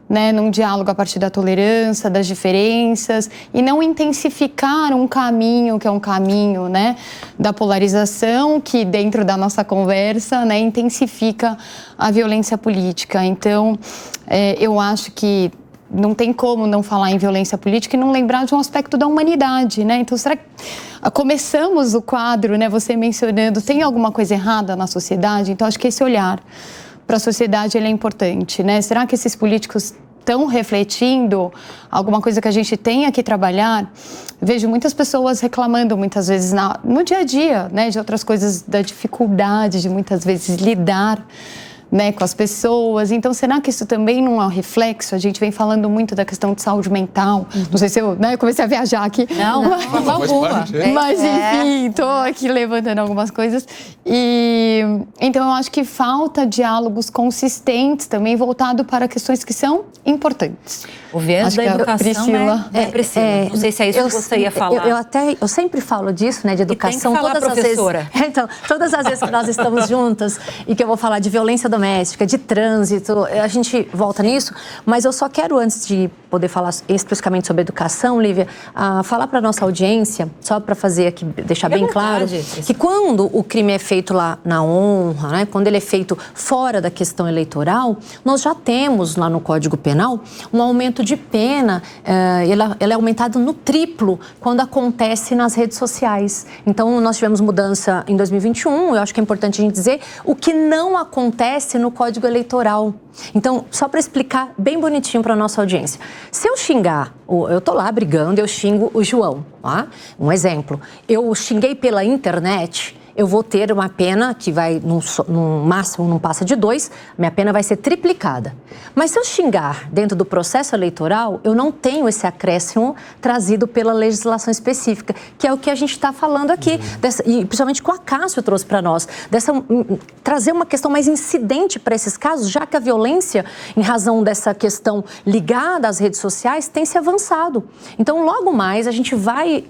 né, num diálogo a partir da tolerância, das diferenças, e não intensificar um caminho que é um caminho, né, da polarização, que dentro da nossa conversa, né, intensifica a violência política. Então, eu acho que não tem como não falar em violência política e não lembrar de um aspecto da humanidade, né? Então, será que começamos o quadro, né, você mencionando, tem alguma coisa errada na sociedade? Então, acho que esse olhar para a sociedade ele é importante, né? Será que esses políticos estão refletindo alguma coisa que a gente tenha que trabalhar? Vejo muitas pessoas reclamando muitas vezes no dia a dia, né, de outras coisas, da dificuldade de muitas vezes lidar, né, com as pessoas. Então, será que isso também não é um reflexo? A gente vem falando muito da questão de saúde mental. Não sei se eu comecei a viajar aqui. Não, mas enfim, estou aqui levantando algumas coisas. E então, eu acho que falta diálogos consistentes também voltado para questões que são importantes. O viés da educação, Priscila. Priscila. Não sei se é isso que você ia falar. Eu sempre falo disso, né, de educação. E tem que falar, professora. Então, todas as vezes que nós estamos juntas e que eu vou falar de violência doméstica, de trânsito, a gente volta nisso, mas eu só quero, antes de poder falar especificamente sobre educação, Lívia, falar para a nossa audiência, só para fazer aqui, deixar bem claro, que quando o crime é feito lá na honra, né, quando ele é feito fora da questão eleitoral, nós já temos lá no Código Penal um aumento de pena, ele é aumentado no triplo quando acontece nas redes sociais. Então, nós tivemos mudança em 2021, eu acho que é importante a gente dizer o que não acontece no Código Eleitoral. Então, só para explicar bem bonitinho para a nossa audiência. Se eu xingar, eu tô lá brigando, eu xingo o João, tá? Um exemplo. Eu xinguei pela internet, eu vou ter uma pena que vai, no máximo, não passa de 2, minha pena vai ser triplicada. Mas se eu xingar dentro do processo eleitoral, eu não tenho esse acréscimo trazido pela legislação específica, que é o que a gente está falando aqui, e principalmente que o Acácio trouxe para nós, trazer uma questão mais incidente para esses casos, já que a violência, em razão dessa questão ligada às redes sociais, tem se avançado. Então, logo mais, a gente vai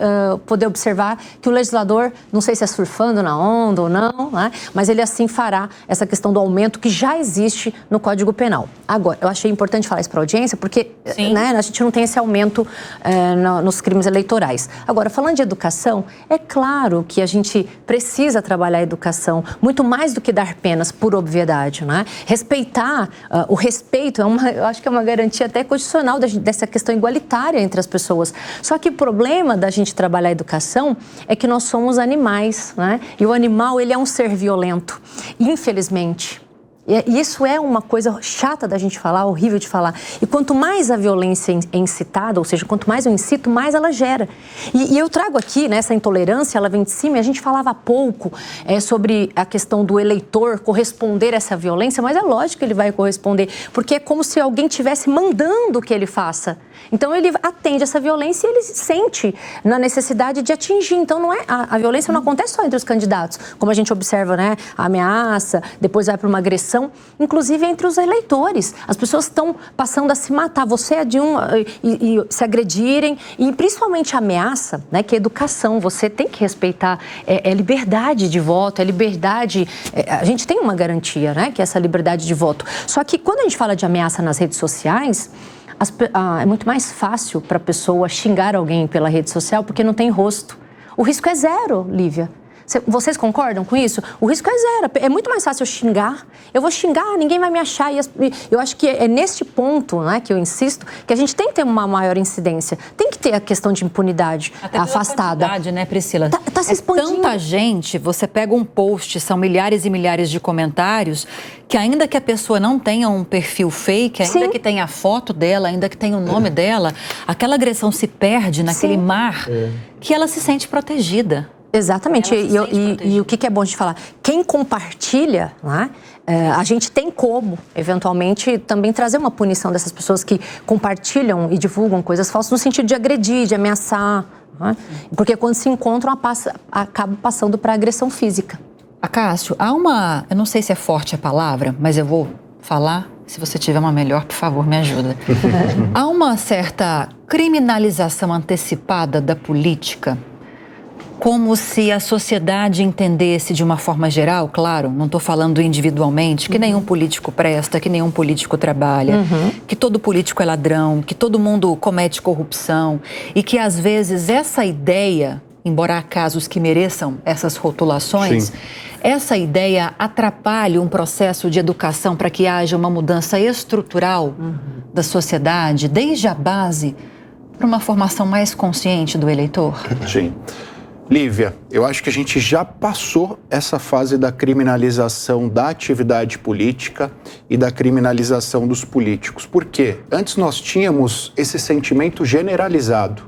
poder observar que o legislador, não sei se é surfando na onda ou não, né? Mas ele assim fará essa questão do aumento que já existe no Código Penal. Agora, eu achei importante falar isso para a audiência, porque né, a gente não tem esse aumento nos crimes eleitorais. Agora, falando de educação, é claro que a gente precisa trabalhar a educação, muito mais do que dar penas por obviedade, né? Respeitar, o respeito, eu acho que é uma garantia até constitucional dessa questão igualitária entre as pessoas. Só que o problema da gente trabalhar a educação é que nós somos animais, né? E o animal, ele é um ser violento, infelizmente. E isso é uma coisa chata da gente falar, horrível de falar. E quanto mais a violência é incitada, ou seja, quanto mais eu incito, mais ela gera. E eu trago aqui, né, essa intolerância, ela vem de cima, e a gente falava há pouco sobre a questão do eleitor corresponder a essa violência, mas é lógico que ele vai corresponder, porque é como se alguém estivesse mandando que ele faça. Então, ele atende essa violência e ele se sente na necessidade de atingir. Então, não é, a violência não acontece só entre os candidatos, como a gente observa, né? A ameaça, depois vai para uma agressão, inclusive entre os eleitores. As pessoas estão passando a se matar, você é de e se agredirem, e principalmente a ameaça, né? Que é educação, você tem que respeitar, é liberdade de voto, é liberdade, a gente tem uma garantia, né? Que é essa liberdade de voto. Só que quando a gente fala de ameaça nas redes sociais, é muito mais fácil para a pessoa xingar alguém pela rede social porque não tem rosto. O risco é zero, Lívia. Vocês concordam com isso? O risco é zero. É muito mais fácil eu xingar. Eu vou xingar, ninguém vai me achar. Eu acho que é neste ponto, né, que eu insisto, que a gente tem que ter uma maior incidência. Tem que ter a questão de impunidade afastada. Até né, Priscila? Tá se expandindo. Tanta gente, você pega um post, são milhares e milhares de comentários, que ainda que a pessoa não tenha um perfil fake, ainda que tenha a foto dela, ainda que tenha o nome dela, aquela agressão se perde naquele mar que ela se sente protegida. Exatamente, e o que é bom de falar? Quem compartilha, né, a gente tem como, eventualmente, também trazer uma punição dessas pessoas que compartilham e divulgam coisas falsas no sentido de agredir, de ameaçar, né? Porque quando se encontram, acaba passando para agressão física. Acácio, eu não sei se é forte a palavra, mas eu vou falar. Se você tiver uma melhor, por favor, me ajuda. Há uma certa criminalização antecipada da política, como se a sociedade entendesse de uma forma geral, claro, não estou falando individualmente, que nenhum político presta, que nenhum político trabalha, que todo político é ladrão, que todo mundo comete corrupção e que, às vezes, essa ideia, embora há casos que mereçam essas rotulações, essa ideia atrapalha um processo de educação para que haja uma mudança estrutural da sociedade, desde a base, para uma formação mais consciente do eleitor? Sim. Lívia, eu acho que a gente já passou essa fase da criminalização da atividade política e da criminalização dos políticos. Por quê? Antes nós tínhamos esse sentimento generalizado.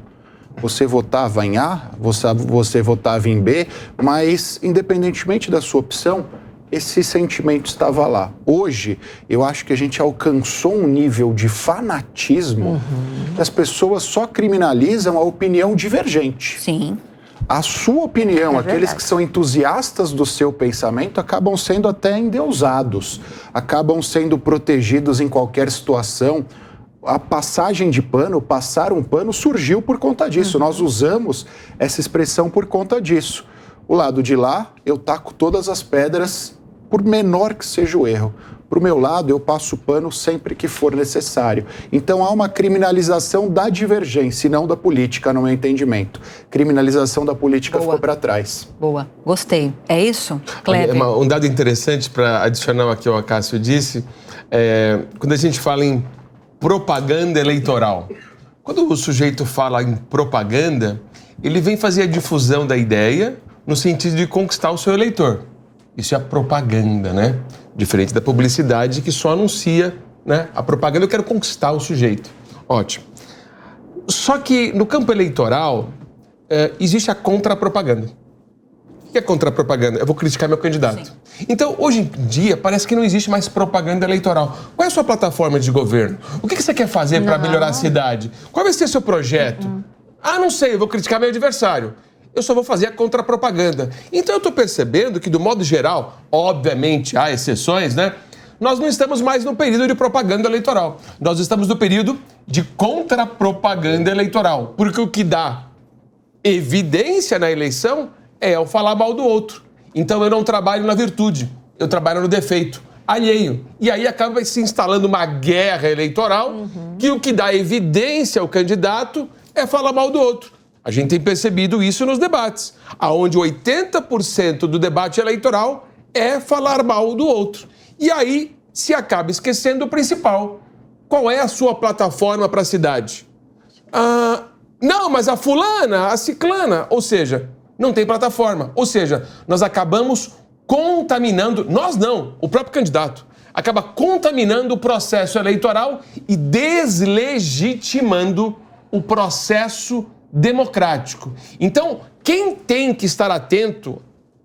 Você votava em A, você votava em B, mas independentemente da sua opção, esse sentimento estava lá. Hoje, eu acho que a gente alcançou um nível de fanatismo que as pessoas só criminalizam a opinião divergente. Sim. A sua opinião, aqueles que são entusiastas do seu pensamento, acabam sendo até endeusados, acabam sendo protegidos em qualquer situação. A passagem de pano, passar um pano, surgiu por conta disso. Nós usamos essa expressão por conta disso. O lado de lá, eu taco todas as pedras, por menor que seja o erro. Para o meu lado, eu passo pano sempre que for necessário. Então, há uma criminalização da divergência e não da política, no meu entendimento. Criminalização da política ficou para trás. Boa, gostei. É isso, Kleber? Um dado interessante para adicionar aqui ao que o Acácio disse, quando a gente fala em propaganda eleitoral, quando o sujeito fala em propaganda, ele vem fazer a difusão da ideia no sentido de conquistar o seu eleitor. Isso é a propaganda, né? Diferente da publicidade que só anuncia, né? A propaganda, eu quero conquistar o sujeito. Ótimo. Só que no campo eleitoral existe a contra-propaganda. O que é contra-propaganda? Eu vou criticar meu candidato. Sim. Então, hoje em dia, parece que não existe mais propaganda eleitoral. Qual é a sua plataforma de governo? O que você quer fazer para melhorar a cidade? Qual vai ser seu projeto? Não sei, eu vou criticar meu adversário. Eu só vou fazer a contra-propaganda. Então, eu estou percebendo que, do modo geral, obviamente há exceções, né? Nós não estamos mais no período de propaganda eleitoral. Nós estamos no período de contra-propaganda eleitoral. Porque o que dá evidência na eleição é eu falar mal do outro. Então eu não trabalho na virtude, eu trabalho no defeito alheio. E aí acaba se instalando uma guerra eleitoral que o que dá evidência ao candidato é falar mal do outro. A gente tem percebido isso nos debates, onde 80% do debate eleitoral é falar mal do outro. E aí se acaba esquecendo o principal. Qual é a sua plataforma para a cidade? Não, mas a fulana, a ciclana, ou seja, não tem plataforma. Ou seja, nós acabamos contaminando, nós não, o próprio candidato, acaba contaminando o processo eleitoral e deslegitimando o processo democrático. Então, quem tem que estar atento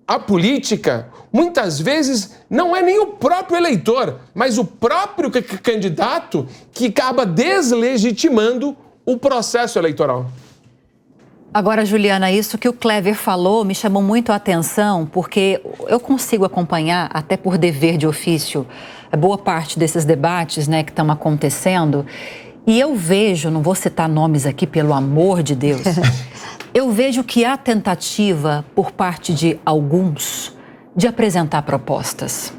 à política, muitas vezes, não é nem o próprio eleitor, mas o próprio candidato que acaba deslegitimando o processo eleitoral. Agora, Juliana, isso que o Clever falou me chamou muito a atenção, porque eu consigo acompanhar, até por dever de ofício, boa parte desses debates, né, que estão acontecendo. E eu vejo, não vou citar nomes aqui, pelo amor de Deus, eu vejo que há tentativa por parte de alguns de apresentar propostas.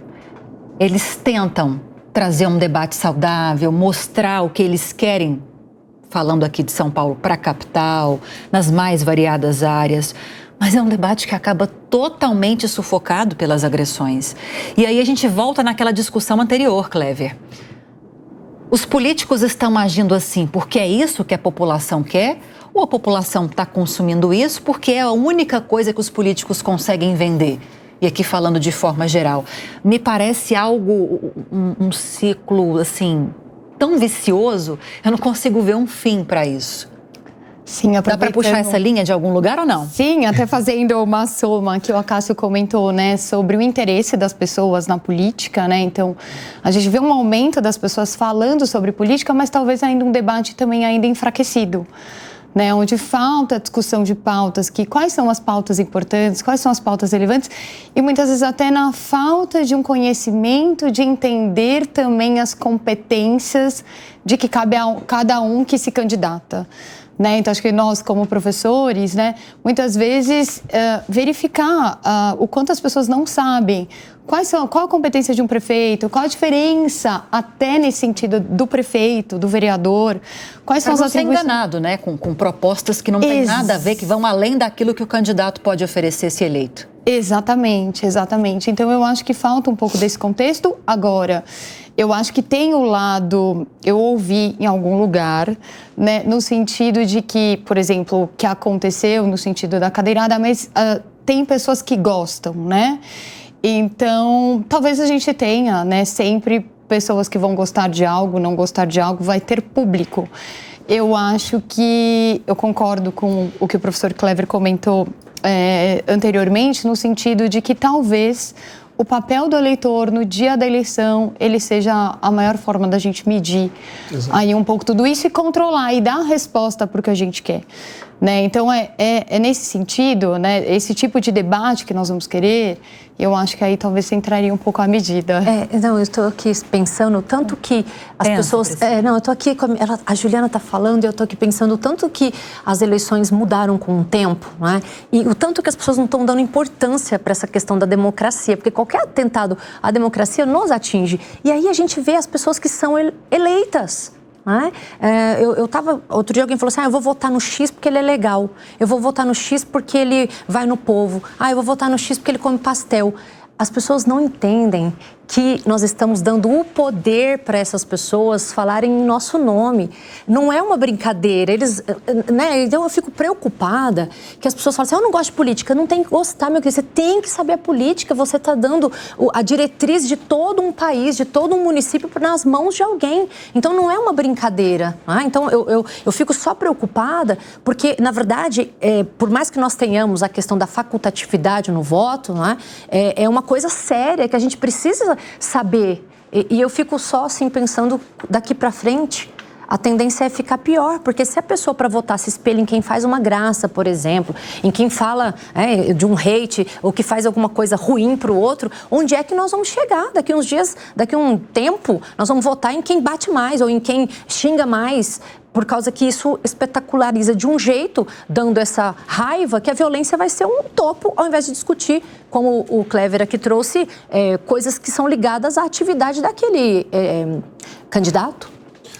Eles tentam trazer um debate saudável, mostrar o que eles querem, falando aqui de São Paulo para a capital, nas mais variadas áreas, mas é um debate que acaba totalmente sufocado pelas agressões. E aí a gente volta naquela discussão anterior, Clever. Os políticos estão agindo assim porque é isso que a população quer? Ou a população está consumindo isso porque é a única coisa que os políticos conseguem vender? E aqui falando de forma geral, me parece algo, um ciclo assim, tão vicioso, eu não consigo ver um fim para isso. Sim, dá para puxar essa linha de algum lugar ou não? Sim, até fazendo uma soma que o Acácio comentou, né, sobre o interesse das pessoas na política, né? Então, a gente vê um aumento das pessoas falando sobre política, mas talvez ainda um debate também ainda enfraquecido, né, onde falta discussão de pautas, quais são as pautas importantes, quais são as pautas relevantes, e muitas vezes até na falta de um conhecimento, de entender também as competências de que cabe a cada um que se candidata. Né? Então, acho que nós, como professores, né, muitas vezes verificar o quanto as pessoas não sabem qual a competência de um prefeito, qual a diferença até nesse sentido do prefeito, do vereador, quais são as atribuições. Ser enganado, né, com propostas que não têm nada a ver, que vão além daquilo que o candidato pode oferecer se eleito. Exatamente, exatamente. Então, eu acho que falta um pouco desse contexto. Agora, eu acho que tem o lado, eu ouvi em algum lugar, né, no sentido de que, por exemplo, o que aconteceu no sentido da cadeirada, mas tem pessoas que gostam, né? Então, talvez a gente tenha, né, sempre pessoas que vão gostar de algo, não gostar de algo, vai ter público. Eu acho que, eu concordo com o que o professor Clever comentou anteriormente, no sentido de que talvez o papel do eleitor no dia da eleição, ele seja a maior forma da gente medir aí um pouco tudo isso e controlar e dar a resposta para o que a gente quer. Né? Então, é nesse sentido, né, esse tipo de debate que nós vamos querer, eu acho que aí talvez você entraria um pouco à medida. Não, eu estou aqui pensando tanto que as pessoas... eu estou aqui, a Juliana está falando e eu estou aqui pensando tanto que as eleições mudaram com o tempo, né? E o tanto que as pessoas não estão dando importância para essa questão da democracia, porque qualquer atentado à democracia nos atinge. E aí a gente vê as pessoas que são eleitas. Eu estava... Outro dia alguém falou assim, eu vou votar no X porque ele é legal. Eu vou votar no X porque ele vai no povo. Eu vou votar no X porque ele come pastel. As pessoas não entendem que nós estamos dando o poder para essas pessoas falarem em nosso nome. Não é uma brincadeira. Então eu fico preocupada que as pessoas falam assim, eu não gosto de política. Não tem que gostar, meu querido. Você tem que saber a política. Você está dando a diretriz de todo um país, de todo um município nas mãos de alguém. Então não é uma brincadeira. Então eu fico só preocupada porque, na verdade, por mais que nós tenhamos a questão da facultatividade no voto, é uma coisa séria que a gente precisa saber. E eu fico só assim pensando daqui para frente. A tendência é ficar pior, porque se a pessoa para votar se espelha em quem faz uma graça, por exemplo, em quem fala de um hate ou que faz alguma coisa ruim para o outro, onde é que nós vamos chegar? Daqui uns dias, daqui um tempo, nós vamos votar em quem bate mais ou em quem xinga mais, por causa que isso espetaculariza de um jeito, dando essa raiva, que a violência vai ser um topo, ao invés de discutir, como o Clever aqui trouxe, coisas que são ligadas à atividade daquele candidato.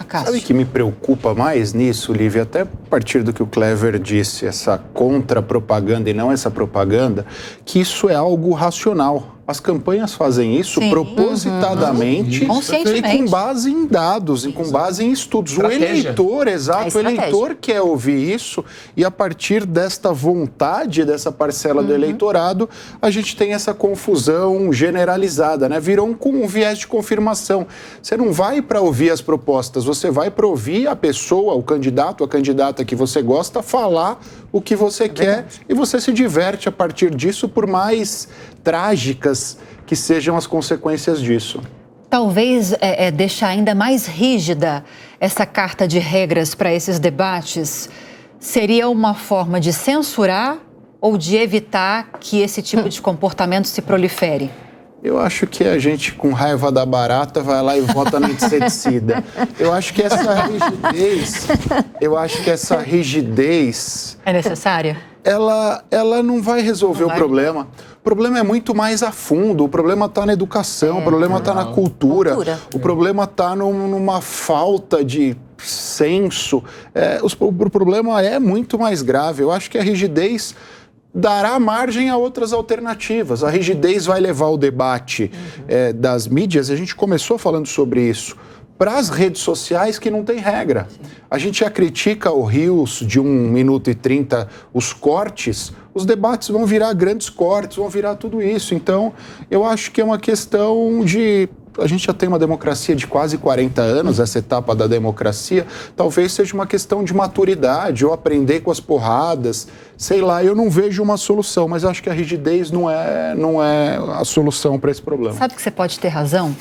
Sabe o que me preocupa mais nisso, Lívia? Até a partir do que o Clever disse, essa contra-propaganda e não essa propaganda, que isso é algo racional. As campanhas fazem isso propositadamente e com base em dados, e com base em estudos. Estratégia. O eleitor quer ouvir isso e a partir desta vontade dessa parcela do eleitorado, a gente tem essa confusão generalizada, né? Virou um viés de confirmação. Você não vai para ouvir as propostas, você vai para ouvir a pessoa, o candidato, a candidata que você gosta, falar o que você quer e você se diverte a partir disso, por mais trágicas que sejam as consequências disso. Talvez deixar ainda mais rígida essa carta de regras para esses debates seria uma forma de censurar ou de evitar que esse tipo de comportamento se prolifere? Eu acho que a gente, com raiva da barata, vai lá e vota no inseticida. Eu acho que essa rigidez... É necessária? Ela não vai resolver o problema. O problema é muito mais a fundo. O problema está na educação, o problema está na cultura, o problema está numa falta de senso. O problema é muito mais grave. Eu acho que a rigidez dará margem a outras alternativas. A rigidez vai levar o debate das mídias, a gente começou falando sobre isso, para as redes sociais que não tem regra. A gente já critica o Reels de 1 minuto e 30, os cortes, os debates vão virar grandes cortes, vão virar tudo isso. Então, eu acho que é uma questão de... A gente já tem uma democracia de quase 40 anos, essa etapa da democracia, talvez seja uma questão de maturidade, ou aprender com as porradas, sei lá, eu não vejo uma solução, mas acho que a rigidez não é a solução para esse problema. Sabe que você pode ter razão?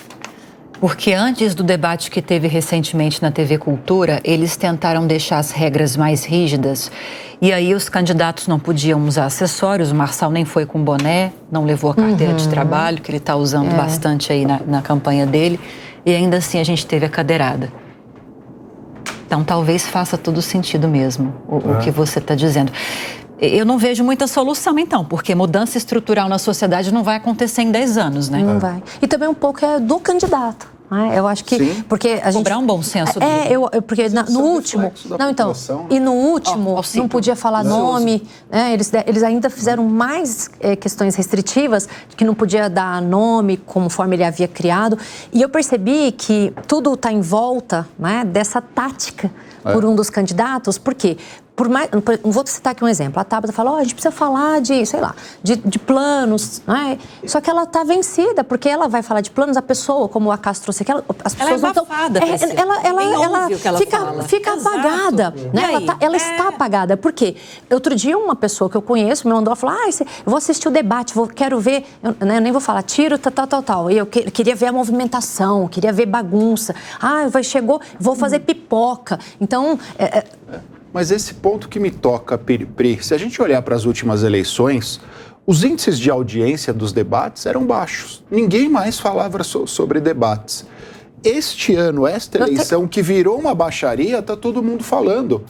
Porque antes do debate que teve recentemente na TV Cultura, eles tentaram deixar as regras mais rígidas e aí os candidatos não podiam usar acessórios, o Marçal nem foi com boné, não levou a carteira de trabalho, que ele está usando bastante aí na campanha dele, e ainda assim a gente teve a cadeirada. Então talvez faça todo sentido mesmo o que você está dizendo. Eu não vejo muita solução, então, porque mudança estrutural na sociedade não vai acontecer em 10 anos, né? Não vai. E também um pouco do candidato. Eu acho que... Sim. Porque a gente... Cobrar um bom senso dele. Porque no último... Não, então... E no último, não podia falar nome, né? Eles ainda fizeram mais questões restritivas, que não podia dar nome conforme ele havia criado. E eu percebi que tudo está em volta, né, dessa tática por um dos candidatos. Por quê? Vou citar aqui um exemplo. A Tabata fala, a gente precisa falar de planos, né? Só que ela está vencida, porque ela vai falar de planos, a pessoa, como a Castro trouxe aqui, as pessoas ela é abafada, ela fica apagada, né? Ela está apagada. Por quê? Outro dia, uma pessoa que eu conheço me mandou falar, eu vou assistir o debate, quero ver, eu nem vou falar, tiro, tal. E eu queria ver a movimentação, queria ver bagunça. Chegou, vou fazer pipoca. Então... Mas esse ponto que me toca, Pri, se a gente olhar para as últimas eleições, os índices de audiência dos debates eram baixos. Ninguém mais falava sobre debates. Este ano, esta eleição que virou uma baixaria, está todo mundo falando.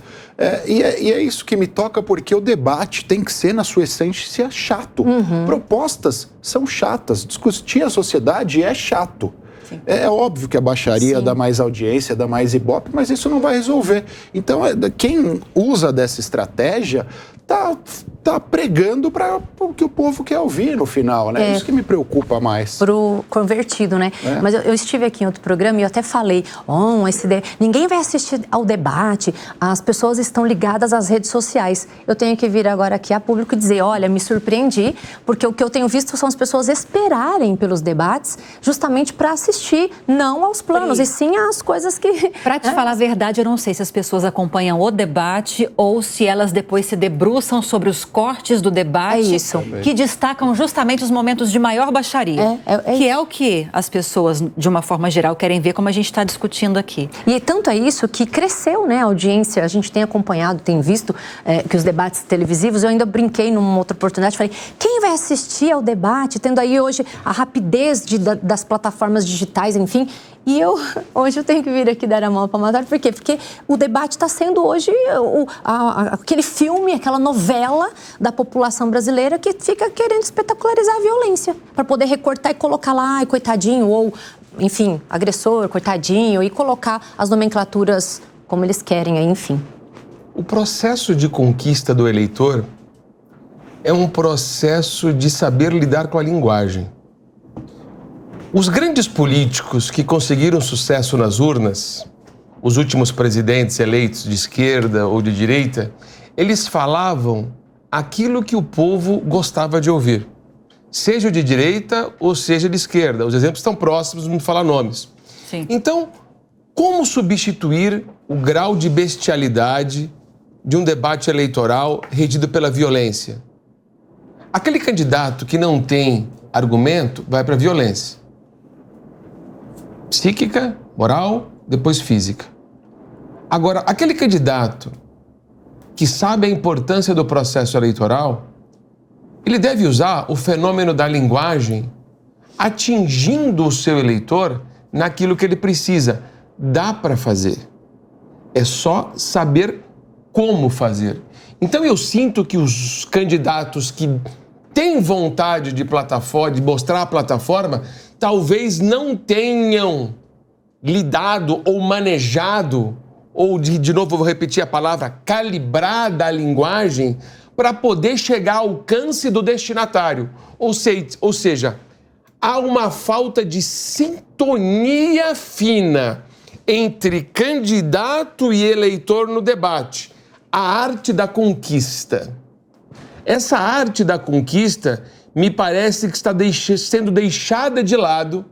E é isso que me toca, porque o debate tem que ser, na sua essência, chato. Propostas são chatas. Discutir a sociedade é chato. É óbvio que a baixaria dá mais audiência, dá mais ibope, mas isso não vai resolver. Então, quem usa dessa estratégia tá pregando para o que o povo quer ouvir no final, né? Isso que me preocupa mais. Pro convertido, né? Mas eu estive aqui em outro programa e eu até falei, ninguém vai assistir ao debate, as pessoas estão ligadas às redes sociais. Eu tenho que vir agora aqui a público e dizer, olha, me surpreendi, porque o que eu tenho visto são as pessoas esperarem pelos debates justamente para assistir, não aos planos, e sim às coisas que... Para te falar a verdade, eu não sei se as pessoas acompanham o debate ou se elas depois se debruçam sobre os cortes do debate que destacam justamente os momentos de maior baixaria, que é o que as pessoas, de uma forma geral, querem ver, como a gente está discutindo aqui. E tanto é isso que cresceu, né, a audiência, a gente tem acompanhado, tem visto que os debates televisivos, eu ainda brinquei numa outra oportunidade, falei, quem vai assistir ao debate, tendo aí hoje a rapidez das plataformas digitais, enfim, e hoje eu tenho que vir aqui dar a mão à palmatória, por quê? Porque o debate está sendo hoje aquele filme, aquela novela da população brasileira que fica querendo espetacularizar a violência, para poder recortar e colocar lá, coitadinho, ou, enfim, agressor, coitadinho, e colocar as nomenclaturas como eles querem, enfim. O processo de conquista do eleitor é um processo de saber lidar com a linguagem. Os grandes políticos que conseguiram sucesso nas urnas, os últimos presidentes eleitos de esquerda ou de direita, eles falavam aquilo que o povo gostava de ouvir, seja de direita ou seja de esquerda. Os exemplos estão próximos, não falar nomes. Sim. Então, como substituir o grau de bestialidade de um debate eleitoral regido pela violência? Aquele candidato que não tem argumento vai para a violência. Psíquica, moral, depois física. Agora, aquele candidato que sabe a importância do processo eleitoral, ele deve usar o fenômeno da linguagem atingindo o seu eleitor naquilo que ele precisa. Dá para fazer. É só saber como fazer. Então eu sinto que os candidatos que têm vontade de mostrar a plataforma, talvez não tenham lidado ou manejado, ou de novo vou repetir a palavra, calibrada a linguagem para poder chegar ao alcance do destinatário. Ou seja, há uma falta de sintonia fina entre candidato e eleitor no debate. A arte da conquista. Essa arte da conquista me parece que está sendo deixada de lado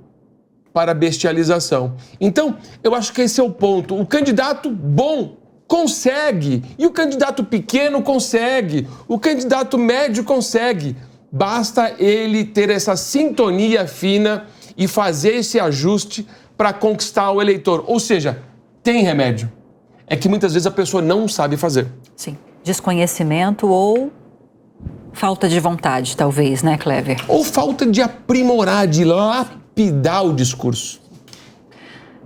para a bestialização. Então, eu acho que esse é o ponto. O candidato bom consegue, e o candidato pequeno consegue, o candidato médio consegue. Basta ele ter essa sintonia fina e fazer esse ajuste para conquistar o eleitor. Ou seja, tem remédio. É que muitas vezes a pessoa não sabe fazer. Sim. Desconhecimento ou falta de vontade, talvez, né, Clever? Ou falta de aprimorar, de lapidar o discurso.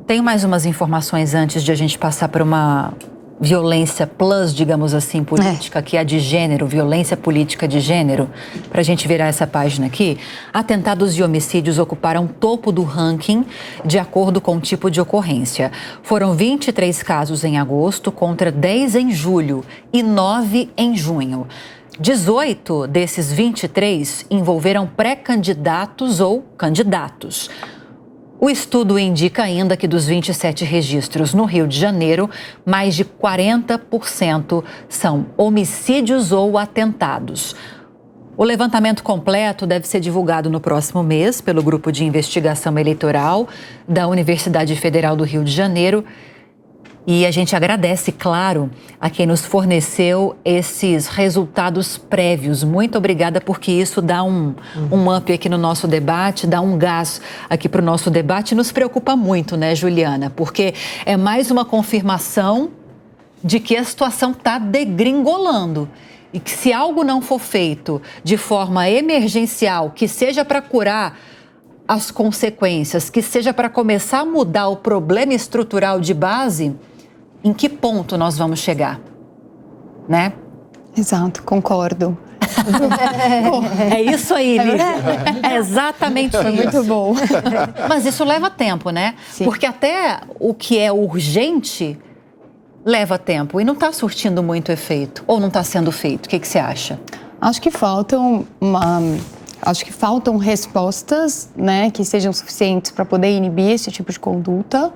Tenho mais umas informações antes de a gente passar por uma violência plus, digamos assim, política, que é a de gênero, violência política de gênero. Para a gente virar essa página aqui, atentados e homicídios ocuparam topo do ranking de acordo com o tipo de ocorrência. Foram 23 casos em agosto contra 10 em julho e 9 em junho. 18 desses 23 envolveram pré-candidatos ou candidatos. O estudo indica ainda que dos 27 registros no Rio de Janeiro, mais de 40% são homicídios ou atentados. O levantamento completo deve ser divulgado no próximo mês pelo Grupo de Investigação Eleitoral da Universidade Federal do Rio de Janeiro. E a gente agradece, claro, a quem nos forneceu esses resultados prévios. Muito obrigada, porque isso dá um up aqui no nosso debate, dá um gás aqui para o nosso debate. Nos preocupa muito, né, Juliana? Porque é mais uma confirmação de que a situação está degringolando. E que se algo não for feito de forma emergencial, que seja para curar as consequências, que seja para começar a mudar o problema estrutural de base, em que ponto nós vamos chegar, né? Exato, concordo. É isso aí, Lívia. É exatamente isso. Foi muito bom. Mas isso leva tempo, né? Sim. Porque até o que é urgente leva tempo e não está surtindo muito efeito, ou não está sendo feito? O que você acha? Acho que faltam respostas, né, que sejam suficientes para poder inibir esse tipo de conduta.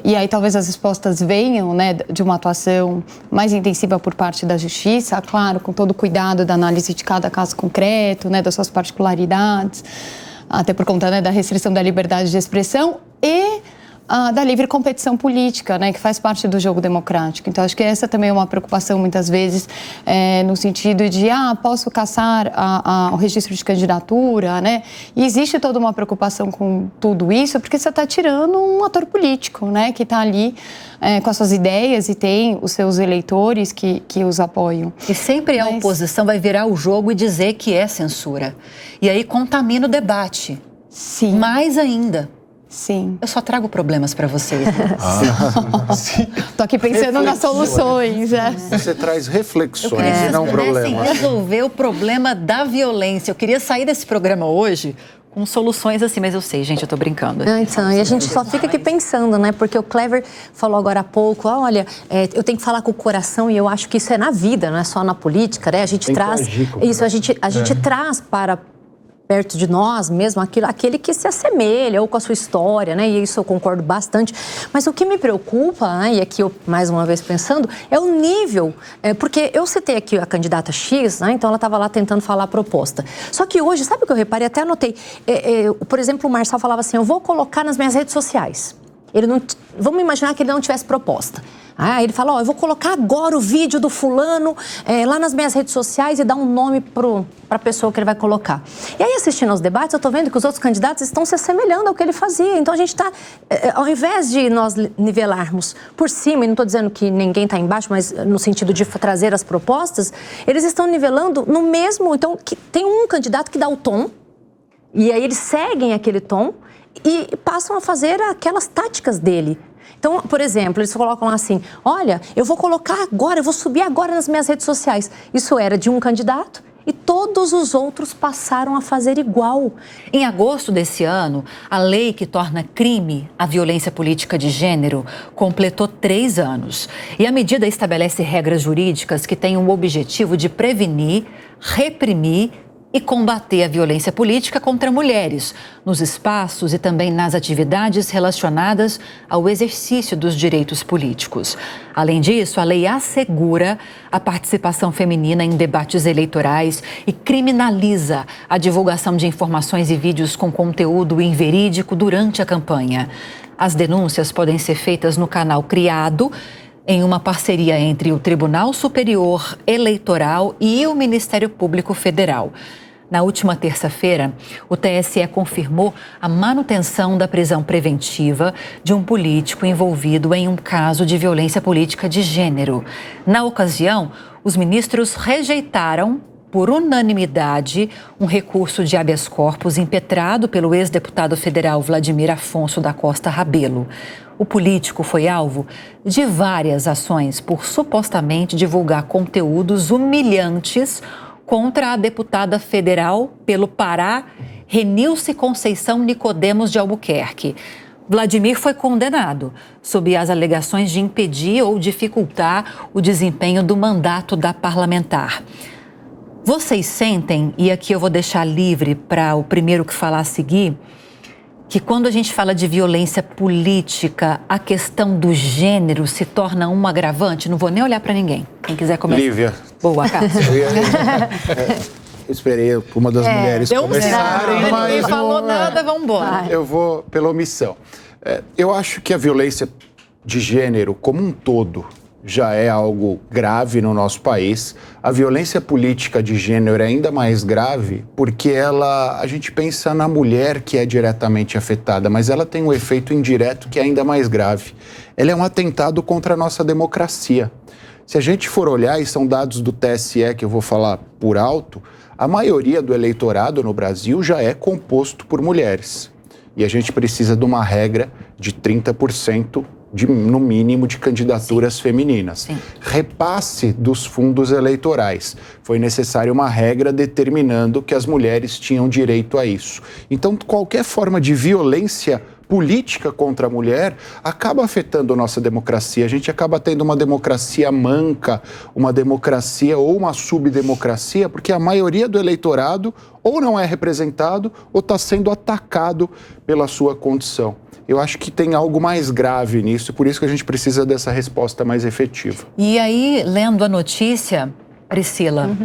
E aí talvez as respostas venham, né, de uma atuação mais intensiva por parte da justiça, claro, com todo o cuidado da análise de cada caso concreto, né, das suas particularidades, até por conta, né, da restrição da liberdade de expressão e da livre competição política, né, que faz parte do jogo democrático. Então, acho que essa também é uma preocupação, muitas vezes, no sentido de, posso caçar o registro de candidatura, né? E existe toda uma preocupação com tudo isso, porque você está tirando um ator político, né, que está ali com as suas ideias e tem os seus eleitores que os apoiam. E sempre a oposição vai virar o jogo e dizer que é censura. E aí contamina o debate. Sim. Mais ainda. Sim. Eu só trago problemas para vocês. Né? Sim. Tô aqui pensando nas soluções. Você traz reflexões e não problemas. problemas. Resolver o problema da violência. Eu queria sair desse programa hoje com soluções assim, mas eu sei, gente, eu tô brincando. Então, e a gente só fica aqui pensando, né? Porque o Clever falou agora há pouco, olha, eu tenho que falar com o coração e eu acho que isso é na vida, não é só na política, né? A gente traz isso, a gente traz para perto de nós mesmo, aquele que se assemelha ou com a sua história, né? E isso eu concordo bastante. Mas o que me preocupa, né? E aqui eu, mais uma vez pensando, é o nível. Porque eu citei aqui a candidata X, né? Então ela estava lá tentando falar a proposta. Só que hoje, sabe o que eu reparei? Até anotei. Por exemplo, o Marçal falava assim, eu vou colocar nas minhas redes sociais. Vamos imaginar que ele não tivesse proposta. Ele fala, eu vou colocar agora o vídeo do fulano lá nas minhas redes sociais e dar um nome para a pessoa que ele vai colocar. E aí, assistindo aos debates, eu estou vendo que os outros candidatos estão se assemelhando ao que ele fazia. Então, a gente está, ao invés de nós nivelarmos por cima, e não estou dizendo que ninguém está embaixo, mas no sentido de trazer as propostas, eles estão nivelando no mesmo... Então, tem um candidato que dá o tom, e aí eles seguem aquele tom, e passam a fazer aquelas táticas dele. Então, por exemplo, eles colocam assim, olha, eu vou colocar agora, eu vou subir agora nas minhas redes sociais. Isso era de um candidato e todos os outros passaram a fazer igual. Em agosto desse ano, a lei que torna crime a violência política de gênero completou 3 anos. E a medida estabelece regras jurídicas que têm o objetivo de prevenir, reprimir e combater a violência política contra mulheres, nos espaços e também nas atividades relacionadas ao exercício dos direitos políticos. Além disso, a lei assegura a participação feminina em debates eleitorais e criminaliza a divulgação de informações e vídeos com conteúdo inverídico durante a campanha. As denúncias podem ser feitas no canal criado em uma parceria entre o Tribunal Superior Eleitoral e o Ministério Público Federal. Na última terça-feira, o TSE confirmou a manutenção da prisão preventiva de um político envolvido em um caso de violência política de gênero. Na ocasião, os ministros rejeitaram, por unanimidade, um recurso de habeas corpus impetrado pelo ex-deputado federal Vladimir Afonso da Costa Rabelo. O político foi alvo de várias ações por supostamente divulgar conteúdos humilhantes contra a deputada federal pelo Pará, Renilce Conceição Nicodemos de Albuquerque. Vladimir foi condenado sob as alegações de impedir ou dificultar o desempenho do mandato da parlamentar. Vocês sentem, e aqui eu vou deixar livre para o primeiro que falar a seguir, que quando a gente fala de violência política, a questão do gênero se torna um agravante? Não vou nem olhar para ninguém. Quem quiser começar. Lívia. Boa, Cássio. Eu esperei uma das mulheres começarem, mas não falou nada, vamos embora. Eu vou pela omissão. Eu acho que a violência de gênero como um todo já é algo grave no nosso país. A violência política de gênero é ainda mais grave porque a gente pensa na mulher que é diretamente afetada, mas ela tem um efeito indireto que é ainda mais grave. Ela é um atentado contra a nossa democracia. Se a gente for olhar, e são dados do TSE que eu vou falar por alto, a maioria do eleitorado no Brasil já é composto por mulheres. E a gente precisa de uma regra de 30% no mínimo, de candidaturas femininas. Sim. Repasse dos fundos eleitorais. Foi necessária uma regra determinando que as mulheres tinham direito a isso. Então, qualquer forma de violência política contra a mulher acaba afetando a nossa democracia. A gente acaba tendo uma democracia manca, uma democracia ou uma subdemocracia, porque a maioria do eleitorado ou não é representado ou está sendo atacado pela sua condição. Eu acho que tem algo mais grave nisso, por isso que a gente precisa dessa resposta mais efetiva. E aí, lendo a notícia, Priscila,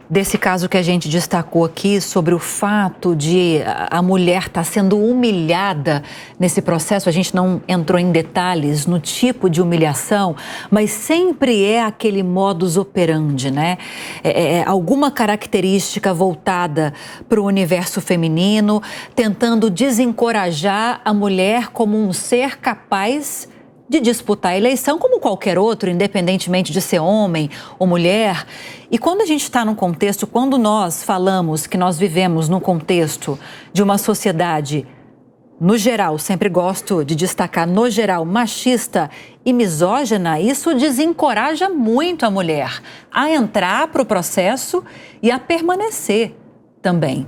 desse caso que a gente destacou aqui sobre o fato de a mulher estar sendo humilhada nesse processo, a gente não entrou em detalhes no tipo de humilhação, mas sempre é aquele modus operandi, né? Alguma característica voltada para o universo feminino, tentando desencorajar a mulher como um ser capaz de disputar a eleição como qualquer outro, independentemente de ser homem ou mulher. E quando a gente está num contexto, quando nós falamos que nós vivemos num contexto de uma sociedade, no geral, sempre gosto de destacar, no geral, machista e misógina, isso desencoraja muito a mulher a entrar para o processo e a permanecer também.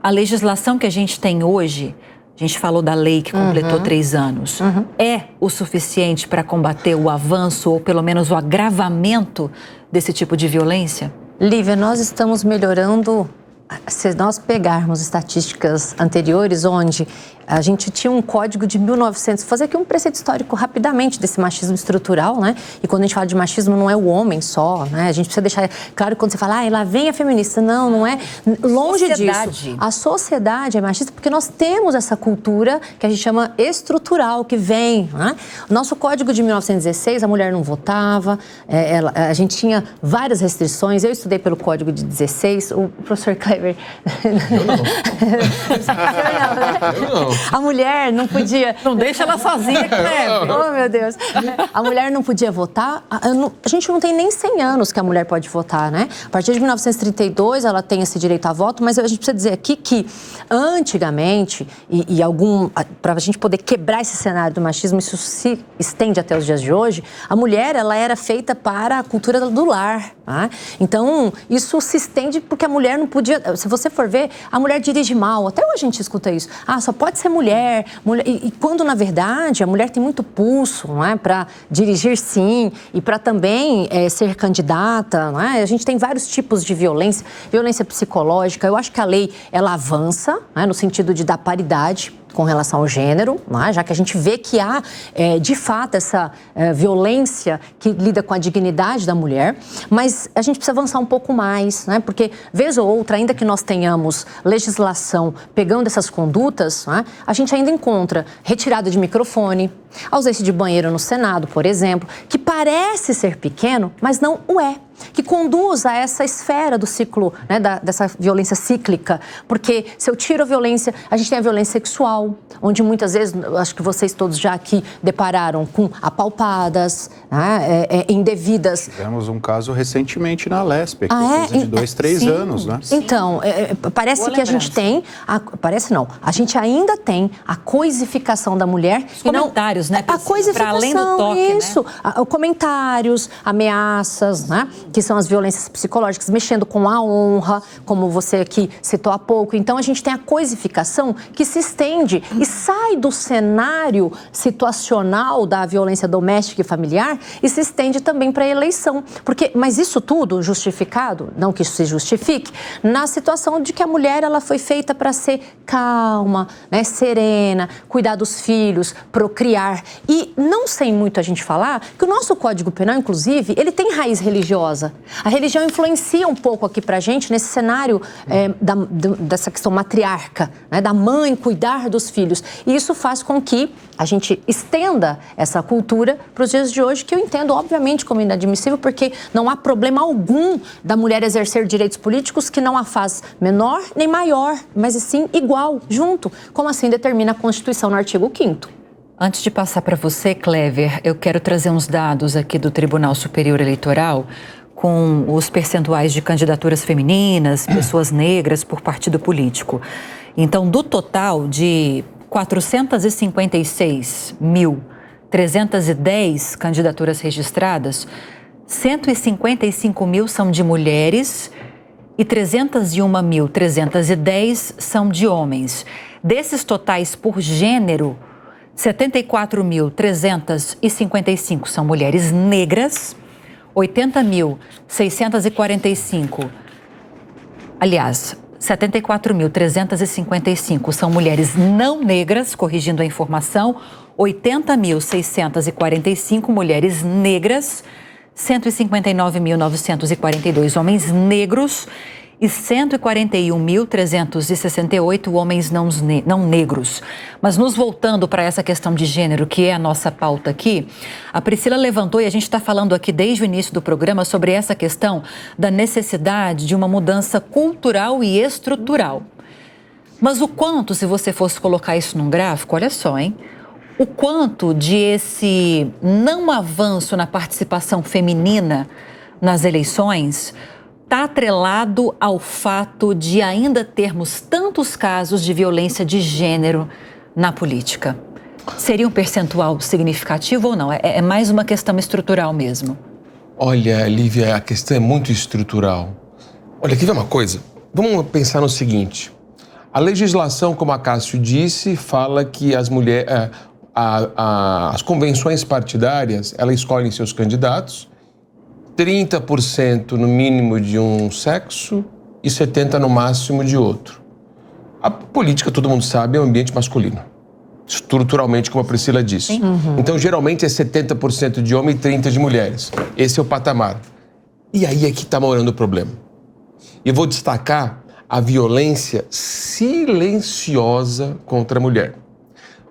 A legislação que a gente tem hoje, a gente falou da lei que completou 3 anos. É o suficiente para combater o avanço ou pelo menos o agravamento desse tipo de violência? Lívia, nós estamos melhorando. Se nós pegarmos estatísticas anteriores, onde a gente tinha um código de 1900, fazer aqui um preceito histórico rapidamente desse machismo estrutural, né? E quando a gente fala de machismo, não é o homem só, né? A gente precisa deixar claro que quando você fala, lá vem a feminista, não é longe disso. A sociedade é machista porque nós temos essa cultura que a gente chama estrutural, que vem, né? Nosso código de 1916, a mulher não votava, a gente tinha várias restrições. Eu estudei pelo código de 16, o professor Kleber... Eu não. A mulher não podia... Não deixa ela sozinha, Kleber. Oh, meu Deus. A mulher não podia votar. A gente não tem nem 100 anos que a mulher pode votar, né? A partir de 1932, ela tem esse direito a voto, mas a gente precisa dizer aqui que, antigamente, para a gente poder quebrar esse cenário do machismo, isso se estende até os dias de hoje, a mulher, ela era feita para a cultura do lar. Tá? Então, isso se estende porque a mulher não podia... Se você for ver, a mulher dirige mal. Até hoje a gente escuta isso. Só pode ser mulher. E quando, na verdade, a mulher tem muito pulso, não é? Para dirigir, sim, e para também ser candidata. Não é? A gente tem vários tipos de violência. Violência psicológica. Eu acho que a lei, ela avança, não é? No sentido de dar paridade com relação ao gênero, né? Já que a gente vê que há, de fato, essa violência que lida com a dignidade da mulher, mas a gente precisa avançar um pouco mais, né? Porque, vez ou outra, ainda que nós tenhamos legislação pegando essas condutas, né? A gente ainda encontra retirada de microfone, ausência de banheiro no Senado, por exemplo, que parece ser pequeno, mas não o é. Que conduz a essa esfera do ciclo, né, dessa violência cíclica. Porque se eu tiro a violência, a gente tem a violência sexual, onde muitas vezes, acho que vocês todos já aqui depararam com apalpadas, né, indevidas. Tivemos um caso recentemente na Lespe, coisa de 2, 3 anos, né? Então, parece que a gente tem, parece não, a gente ainda tem a coisificação da mulher. Os comentários, né? A coisificação, além do toque, isso. Né? Comentários, ameaças, né? Que são as violências psicológicas, mexendo com a honra, como você aqui citou há pouco. Então, a gente tem a coisificação que se estende e sai do cenário situacional da violência doméstica e familiar e se estende também para a eleição. Mas isso tudo justificado, não que isso se justifique, na situação de que a mulher ela foi feita para ser calma, né, serena, cuidar dos filhos, procriar. E não sem muito a gente falar que o nosso Código Penal, inclusive, ele tem raiz religiosa. A religião influencia um pouco aqui pra gente nesse cenário dessa questão matriarca, né, da mãe cuidar dos filhos. E isso faz com que a gente estenda essa cultura para os dias de hoje, que eu entendo, obviamente, como inadmissível, porque não há problema algum da mulher exercer direitos políticos que não a faz menor nem maior, mas sim igual, junto, como assim determina a Constituição no artigo 5º. Antes de passar para você, Clever, eu quero trazer uns dados aqui do Tribunal Superior Eleitoral com os percentuais de candidaturas femininas, pessoas negras por partido político. Então, do total de 456.310 candidaturas registradas, 155 mil são de mulheres e 301.310 são de homens. Desses totais por gênero, 74.355 são mulheres negras, 80.645, aliás, 74.355 são mulheres não negras, corrigindo a informação, 80.645 mulheres negras, 159.942 homens negros e 141.368 homens não negros. Mas nos voltando para essa questão de gênero, que é a nossa pauta aqui, a Priscila levantou, e a gente está falando aqui desde o início do programa sobre essa questão da necessidade de uma mudança cultural e estrutural. Mas o quanto, se você fosse colocar isso num gráfico, olha só, hein? O quanto de esse não avanço na participação feminina nas eleições está atrelado ao fato de ainda termos tantos casos de violência de gênero na política. Seria um percentual significativo ou não? É mais uma questão estrutural mesmo? Olha, Lívia, a questão é muito estrutural. Olha, quer ver uma coisa? Vamos pensar no seguinte. A legislação, como a Cássio disse, fala que as mulheres, as convenções partidárias, elas escolhem seus candidatos, 30% no mínimo de um sexo e 70% no máximo de outro. A política, todo mundo sabe, é um ambiente masculino. Estruturalmente, como a Priscila disse. Então, geralmente, é 70% de homem e 30% de mulheres. Esse é o patamar. E aí é que está morando o problema. Eu vou destacar a violência silenciosa contra a mulher.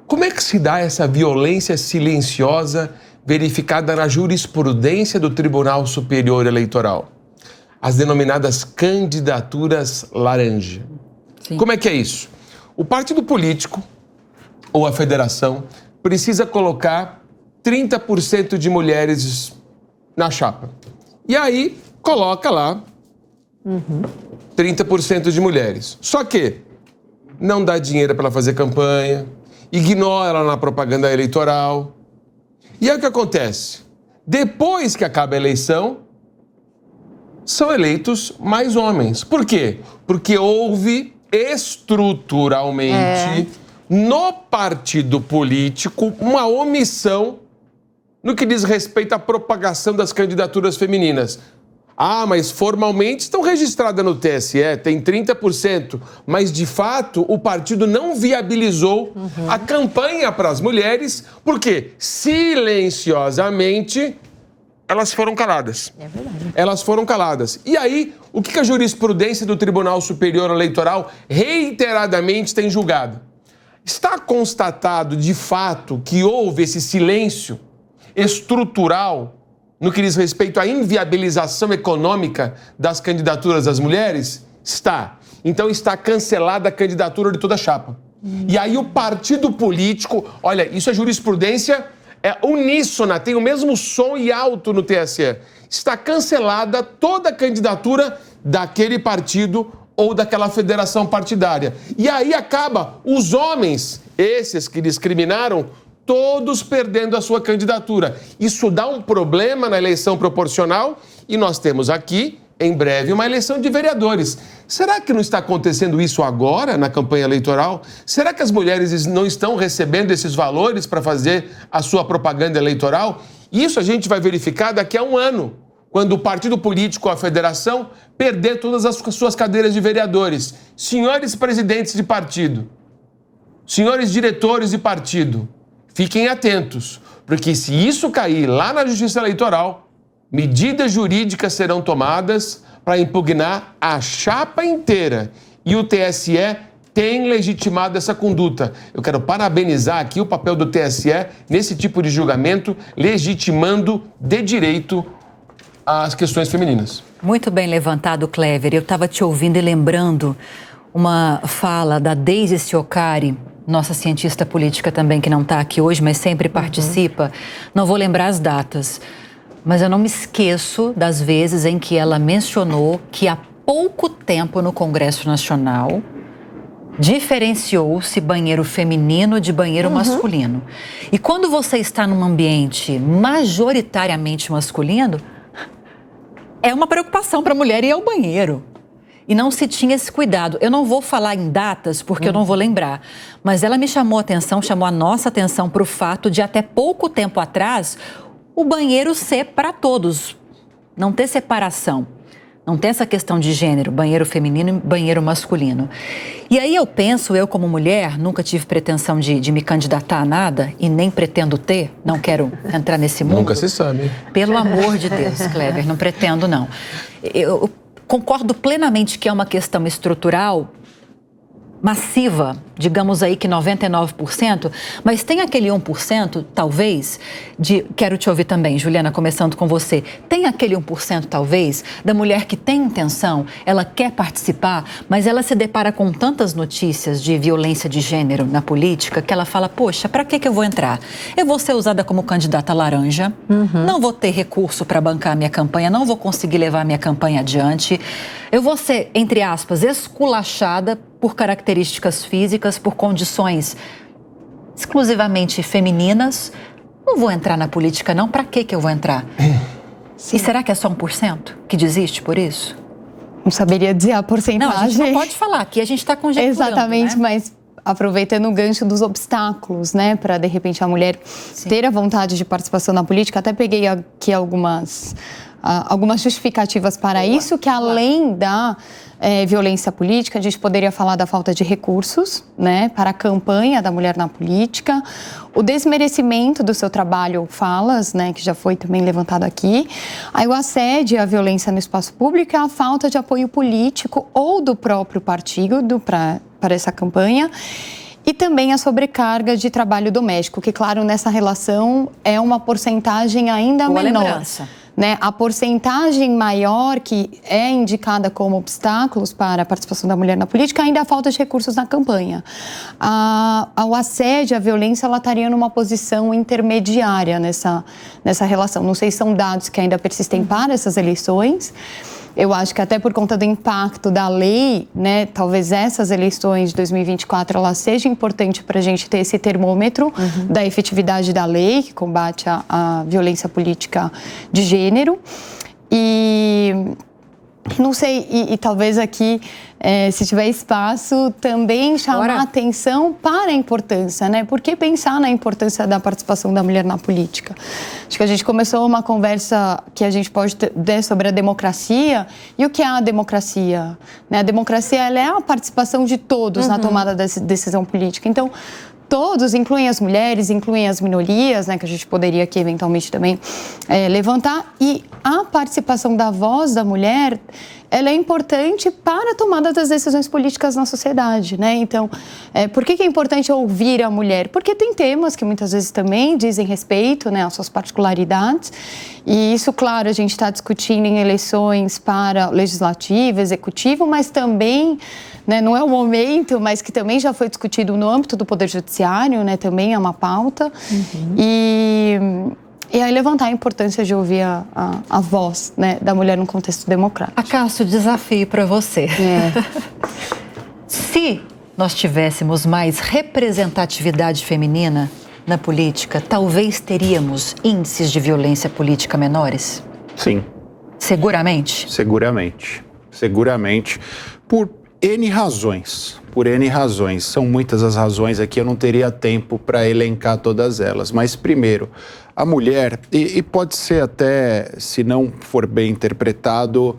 Como é que se dá essa violência silenciosa verificada na jurisprudência do Tribunal Superior Eleitoral? As denominadas candidaturas laranja. Sim. Como é que é isso? O partido político ou a federação precisa colocar 30% de mulheres na chapa. E aí, coloca lá 30% de mulheres. Só que não dá dinheiro para ela fazer campanha, ignora ela na propaganda eleitoral. E aí o que acontece? Depois que acaba a eleição, são eleitos mais homens. Por quê? Porque houve estruturalmente no partido político uma omissão no que diz respeito à propagação das candidaturas femininas. Ah, mas formalmente estão registradas no TSE, tem 30%, mas de fato o partido não viabilizou a campanha para as mulheres, porque silenciosamente elas foram caladas. É verdade. Elas foram caladas. E aí, o que a jurisprudência do Tribunal Superior Eleitoral reiteradamente tem julgado? Está constatado de fato que houve esse silêncio estrutural no que diz respeito à inviabilização econômica das candidaturas das mulheres? Está. Então está cancelada a candidatura de toda a chapa. E aí o partido político, olha, isso é jurisprudência uníssona, tem o mesmo som e alto no TSE. Está cancelada toda a candidatura daquele partido ou daquela federação partidária. E aí acaba os homens, esses que discriminaram, todos perdendo a sua candidatura. Isso dá um problema na eleição proporcional e nós temos aqui, em breve, uma eleição de vereadores. Será que não está acontecendo isso agora, na campanha eleitoral? Será que as mulheres não estão recebendo esses valores para fazer a sua propaganda eleitoral? Isso a gente vai verificar daqui a um ano, quando o partido político ou a federação perder todas as suas cadeiras de vereadores. Senhores presidentes de partido, senhores diretores de partido, fiquem atentos, porque se isso cair lá na Justiça Eleitoral, medidas jurídicas serão tomadas para impugnar a chapa inteira. E o TSE tem legitimado essa conduta. Eu quero parabenizar aqui o papel do TSE nesse tipo de julgamento, legitimando de direito as questões femininas. Muito bem levantado, Clever. Eu estava te ouvindo e lembrando uma fala da Deise Ciocari, nossa cientista política também, que não está aqui hoje, mas sempre participa. Não vou lembrar as datas, mas eu não me esqueço das vezes em que ela mencionou que há pouco tempo no Congresso Nacional diferenciou-se banheiro feminino de banheiro masculino. E quando você está num ambiente majoritariamente masculino, é uma preocupação para a mulher ir ao banheiro. e não se tinha esse cuidado. Eu não vou falar em datas, porque eu não vou lembrar, mas ela me chamou a nossa atenção para o fato de até pouco tempo atrás o banheiro ser para todos, não ter separação. Não tem essa questão de gênero, banheiro feminino e banheiro masculino. E aí eu penso, eu como mulher, nunca tive pretensão de me candidatar a nada e nem pretendo ter, não quero entrar nesse mundo. Nunca se sabe. Pelo amor de Deus, Clever, não pretendo não. Eu concordo plenamente que é uma questão estrutural massiva, digamos aí que 99%, mas tem aquele 1%, talvez, quero te ouvir também, Juliana, começando com você, tem aquele 1%, talvez, da mulher que tem intenção, ela quer participar, mas ela se depara com tantas notícias de violência de gênero na política, que ela fala, poxa, para que eu vou entrar? Eu vou ser usada como candidata laranja, não vou ter recurso para bancar a minha campanha, não vou conseguir levar a minha campanha adiante, eu vou ser, entre aspas, esculachada por características físicas, por condições exclusivamente femininas. Não vou entrar na política, não. Para que eu vou entrar? Sim. E será que é só 1% que desiste por isso? Não saberia dizer a porcentagem. Não, a gente não pode falar, aqui a gente está conjecturando. Exatamente, né? Mas aproveitando o gancho dos obstáculos, né, para de repente a mulher ter a vontade de participação na política, até peguei aqui algumas justificativas para isso, que além da violência política, a gente poderia falar da falta de recursos, né, para a campanha da mulher na política, o desmerecimento do seu trabalho ou falas, né, que já foi também levantado aqui, aí o assédio, a violência no espaço público, a falta de apoio político ou do próprio partido para essa campanha, e também a sobrecarga de trabalho doméstico, que, claro, nessa relação é uma porcentagem ainda menor. Lembrança. Né? A porcentagem maior que é indicada como obstáculos para a participação da mulher na política ainda é a falta de recursos na campanha. O assédio, a violência, ela estaria numa posição intermediária nessa relação. Não sei se são dados que ainda persistem para essas eleições. Eu acho que até por conta do impacto da lei, né, talvez essas eleições de 2024 ela seja importante para a gente ter esse termômetro da efetividade da lei que combate a violência política de gênero. E não sei, e talvez aqui, se tiver espaço, também chamar a atenção para a importância, né? Por que pensar na importância da participação da mulher na política? Acho que a gente começou uma conversa que a gente pode ter sobre a democracia. E o que é a democracia? Né? A democracia ela é a participação de todos na tomada da decisão política. Então, todos, incluem as mulheres, incluem as minorias, né, que a gente poderia aqui eventualmente também levantar. E a participação da voz da mulher, ela é importante para a tomada das decisões políticas na sociedade, né? Então, por que é importante ouvir a mulher? Porque tem temas que muitas vezes também dizem respeito, né, às suas particularidades. E isso, claro, a gente está discutindo em eleições para legislativo, executivo, mas também, né, não é o momento, mas que também já foi discutido no âmbito do Poder Judiciário, né, também é uma pauta. E aí levantar a importância de ouvir a voz, né, da mulher num contexto democrático. Acácio, desafio para você. Se nós tivéssemos mais representatividade feminina na política, talvez teríamos índices de violência política menores? Sim. Seguramente? Seguramente. Por N razões. São muitas as razões aqui, eu não teria tempo para elencar todas elas. Mas, primeiro, a mulher, e pode ser até, se não for bem interpretado,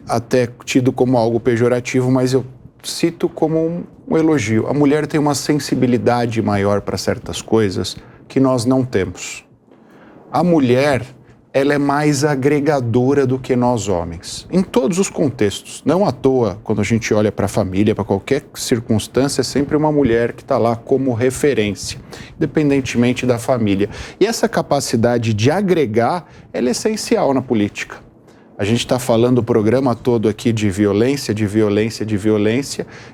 até tido como algo pejorativo, mas eu cito como um elogio. A mulher tem uma sensibilidade maior para certas coisas que nós não temos. A mulher, ela é mais agregadora do que nós homens, em todos os contextos. Não à toa, quando a gente olha para a família, para qualquer circunstância, é sempre uma mulher que está lá como referência, independentemente da família. E essa capacidade de agregar, ela é essencial na política. A gente está falando o programa todo aqui de violência,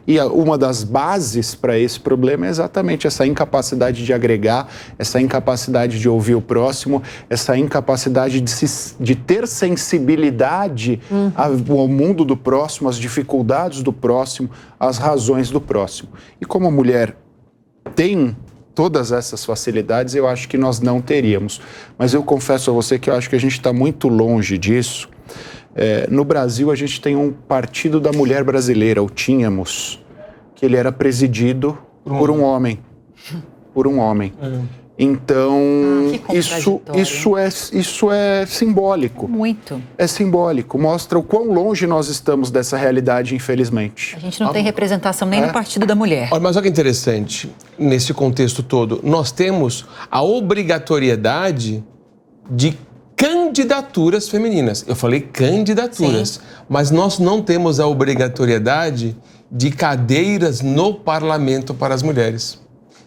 e uma das bases para esse problema é exatamente essa incapacidade de agregar, essa incapacidade de ouvir o próximo, essa incapacidade de ter sensibilidade ao mundo do próximo, às dificuldades do próximo, às razões do próximo. E como a mulher tem todas essas facilidades, eu acho que nós não teríamos. Mas eu confesso a você que eu acho que a gente está muito longe disso. No Brasil, a gente tem um Partido da Mulher Brasileira, ou tínhamos, que ele era presidido por um homem. Por um homem. Então, isso é simbólico. Muito. É simbólico. Mostra o quão longe nós estamos dessa realidade, infelizmente. A gente não tem representação nem no Partido da Mulher. Olha, mas olha que interessante, nesse contexto todo, nós temos a obrigatoriedade de candidaturas femininas. Eu falei candidaturas, sim, mas nós não temos a obrigatoriedade de cadeiras no parlamento para as mulheres.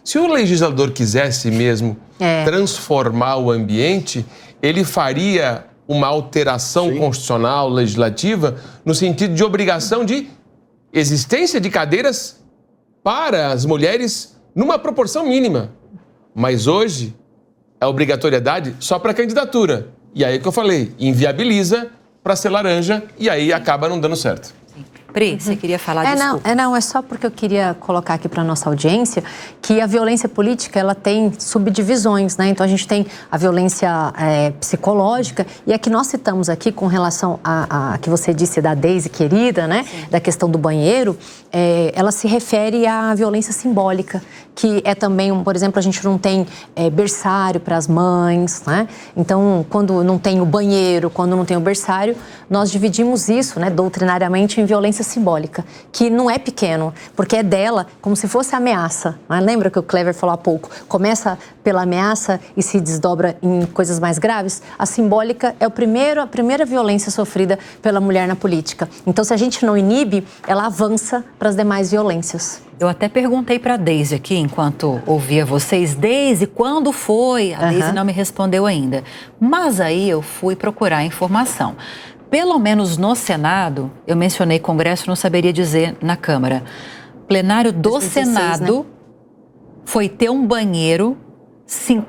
Se o legislador quisesse mesmo transformar o ambiente, ele faria uma alteração, sim, constitucional, legislativa, no sentido de obrigação de existência de cadeiras para as mulheres numa proporção mínima. Mas hoje, é obrigatoriedade só para candidatura. E aí que eu falei, inviabiliza para ser laranja e aí acaba não dando certo. Pri, você queria falar disso? É só porque eu queria colocar aqui para a nossa audiência que a violência política, ela tem subdivisões, né? Então, a gente tem a violência psicológica e a que nós citamos aqui com relação a que você disse da Deise, querida, né? Sim. Da questão do banheiro, ela se refere à violência simbólica, que é também, por exemplo, a gente não tem berçário para as mães, né? Então, quando não tem o banheiro, quando não tem o berçário, nós dividimos isso, né, doutrinariamente em violência simbólica, que não é pequeno, porque é dela como se fosse ameaça. Né? Lembra que o Clever falou há pouco? Começa pela ameaça e se desdobra em coisas mais graves? A simbólica é a primeira violência sofrida pela mulher na política. Então, se a gente não inibe, ela avança para as demais violências. Eu até perguntei para a Deise aqui, enquanto ouvia vocês, Deise, quando foi? A Deise não me respondeu ainda. Mas aí eu fui procurar informação. Pelo menos no Senado, eu mencionei Congresso, não saberia dizer na Câmara. Plenário do 2016, Senado, né? Foi ter um banheiro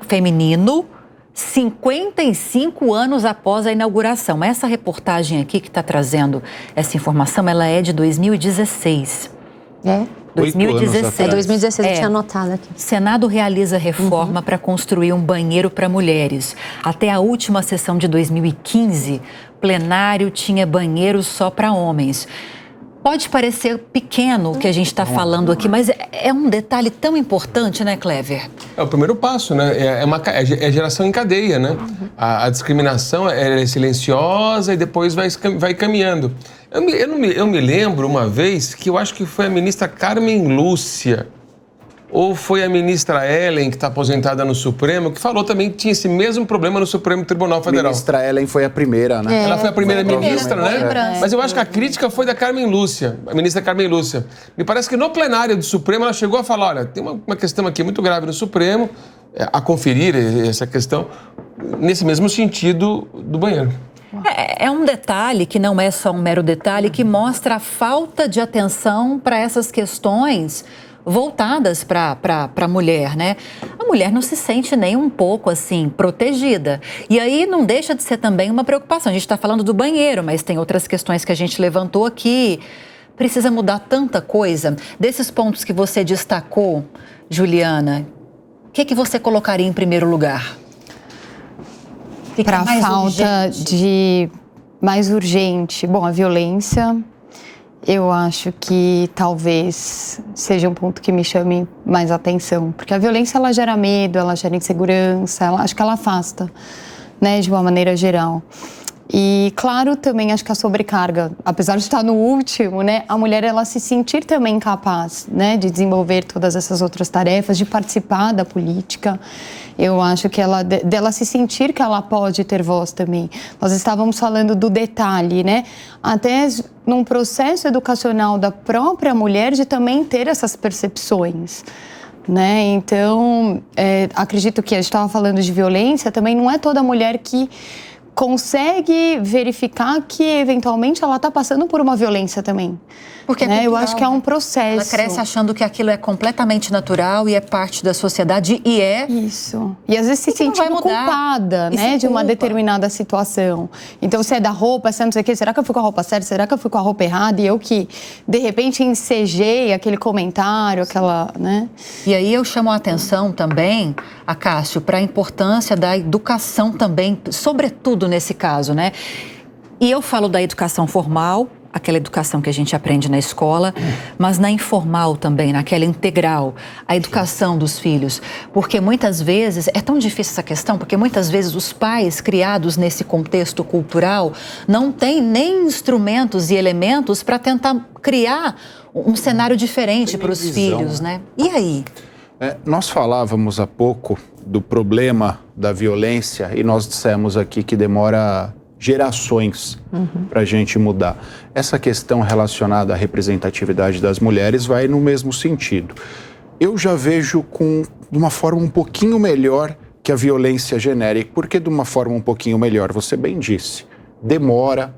feminino 55 anos após a inauguração. Essa reportagem aqui que está trazendo essa informação, ela é de 2016. 2016. 2016, eu tinha anotado aqui. Senado realiza reforma para construir um banheiro para mulheres. Até a última sessão de 2015, plenário tinha banheiro só para homens. Pode parecer pequeno o que a gente está falando aqui, mas é um detalhe tão importante, né, Clever? É o primeiro passo, né? É geração em cadeia, né? A discriminação é silenciosa e depois vai caminhando. Eu me lembro uma vez que eu acho que foi a ministra Carmen Lúcia, ou foi a ministra Ellen, que está aposentada no Supremo, que falou também que tinha esse mesmo problema no Supremo Tribunal Federal. A ministra Ellen foi a primeira, né? Ela foi a primeira ministra, né? Mas eu acho que a crítica foi da Carmen Lúcia, a ministra Carmen Lúcia. Me parece que no plenário do Supremo ela chegou a falar, olha, tem uma questão aqui muito grave no Supremo, a conferir essa questão, nesse mesmo sentido do banheiro. É um detalhe que não é só um mero detalhe, que mostra a falta de atenção para essas questões voltadas para a mulher, né? A mulher não se sente nem um pouco, assim, protegida. E aí não deixa de ser também uma preocupação. A gente está falando do banheiro, mas tem outras questões que a gente levantou aqui. Precisa mudar tanta coisa. Desses pontos que você destacou, Juliana, o que você colocaria em primeiro lugar? Para a falta de mais urgente. Bom, a violência, eu acho que talvez seja um ponto que me chame mais atenção. Porque a violência, ela gera medo, ela gera insegurança, acho que ela afasta, né, de uma maneira geral. E, claro, também acho que a sobrecarga, apesar de estar no último, né, a mulher, ela se sentir também capaz, né, de desenvolver todas essas outras tarefas, de participar da política. Eu acho que dela se sentir que ela pode ter voz também. Nós estávamos falando do detalhe, né, até num processo educacional da própria mulher de também ter essas percepções. Né? Então, acredito que a gente estava falando de violência, também não é toda mulher que consegue verificar que, eventualmente, ela está passando por uma violência também. Porque né? Eu acho que é um processo. Ela cresce achando que aquilo é completamente natural e é parte da sociedade e é... Isso. E às vezes se sentindo culpada, né? De uma determinada situação. Então, se é da roupa, se é não sei o quê, será que eu fui com a roupa certa? Será que eu fui com a roupa errada? E eu que, de repente, ensejei aquele comentário, aquela, né? E aí eu chamo a atenção também, Acácio, para a importância da educação também, sobretudo nesse caso, né? E eu falo da educação formal, aquela educação que a gente aprende na escola, mas na informal também, naquela integral, a educação dos filhos. Porque muitas vezes, é tão difícil essa questão, porque muitas vezes os pais criados nesse contexto cultural não têm nem instrumentos e elementos para tentar criar um cenário diferente para os filhos, né? E aí? Nós falávamos há pouco do problema da violência e nós dissemos aqui que demora gerações para a gente mudar. Essa questão relacionada à representatividade das mulheres vai no mesmo sentido. Eu já vejo de uma forma um pouquinho melhor que a violência genérica. Por que de uma forma um pouquinho melhor? Você bem disse. Demora.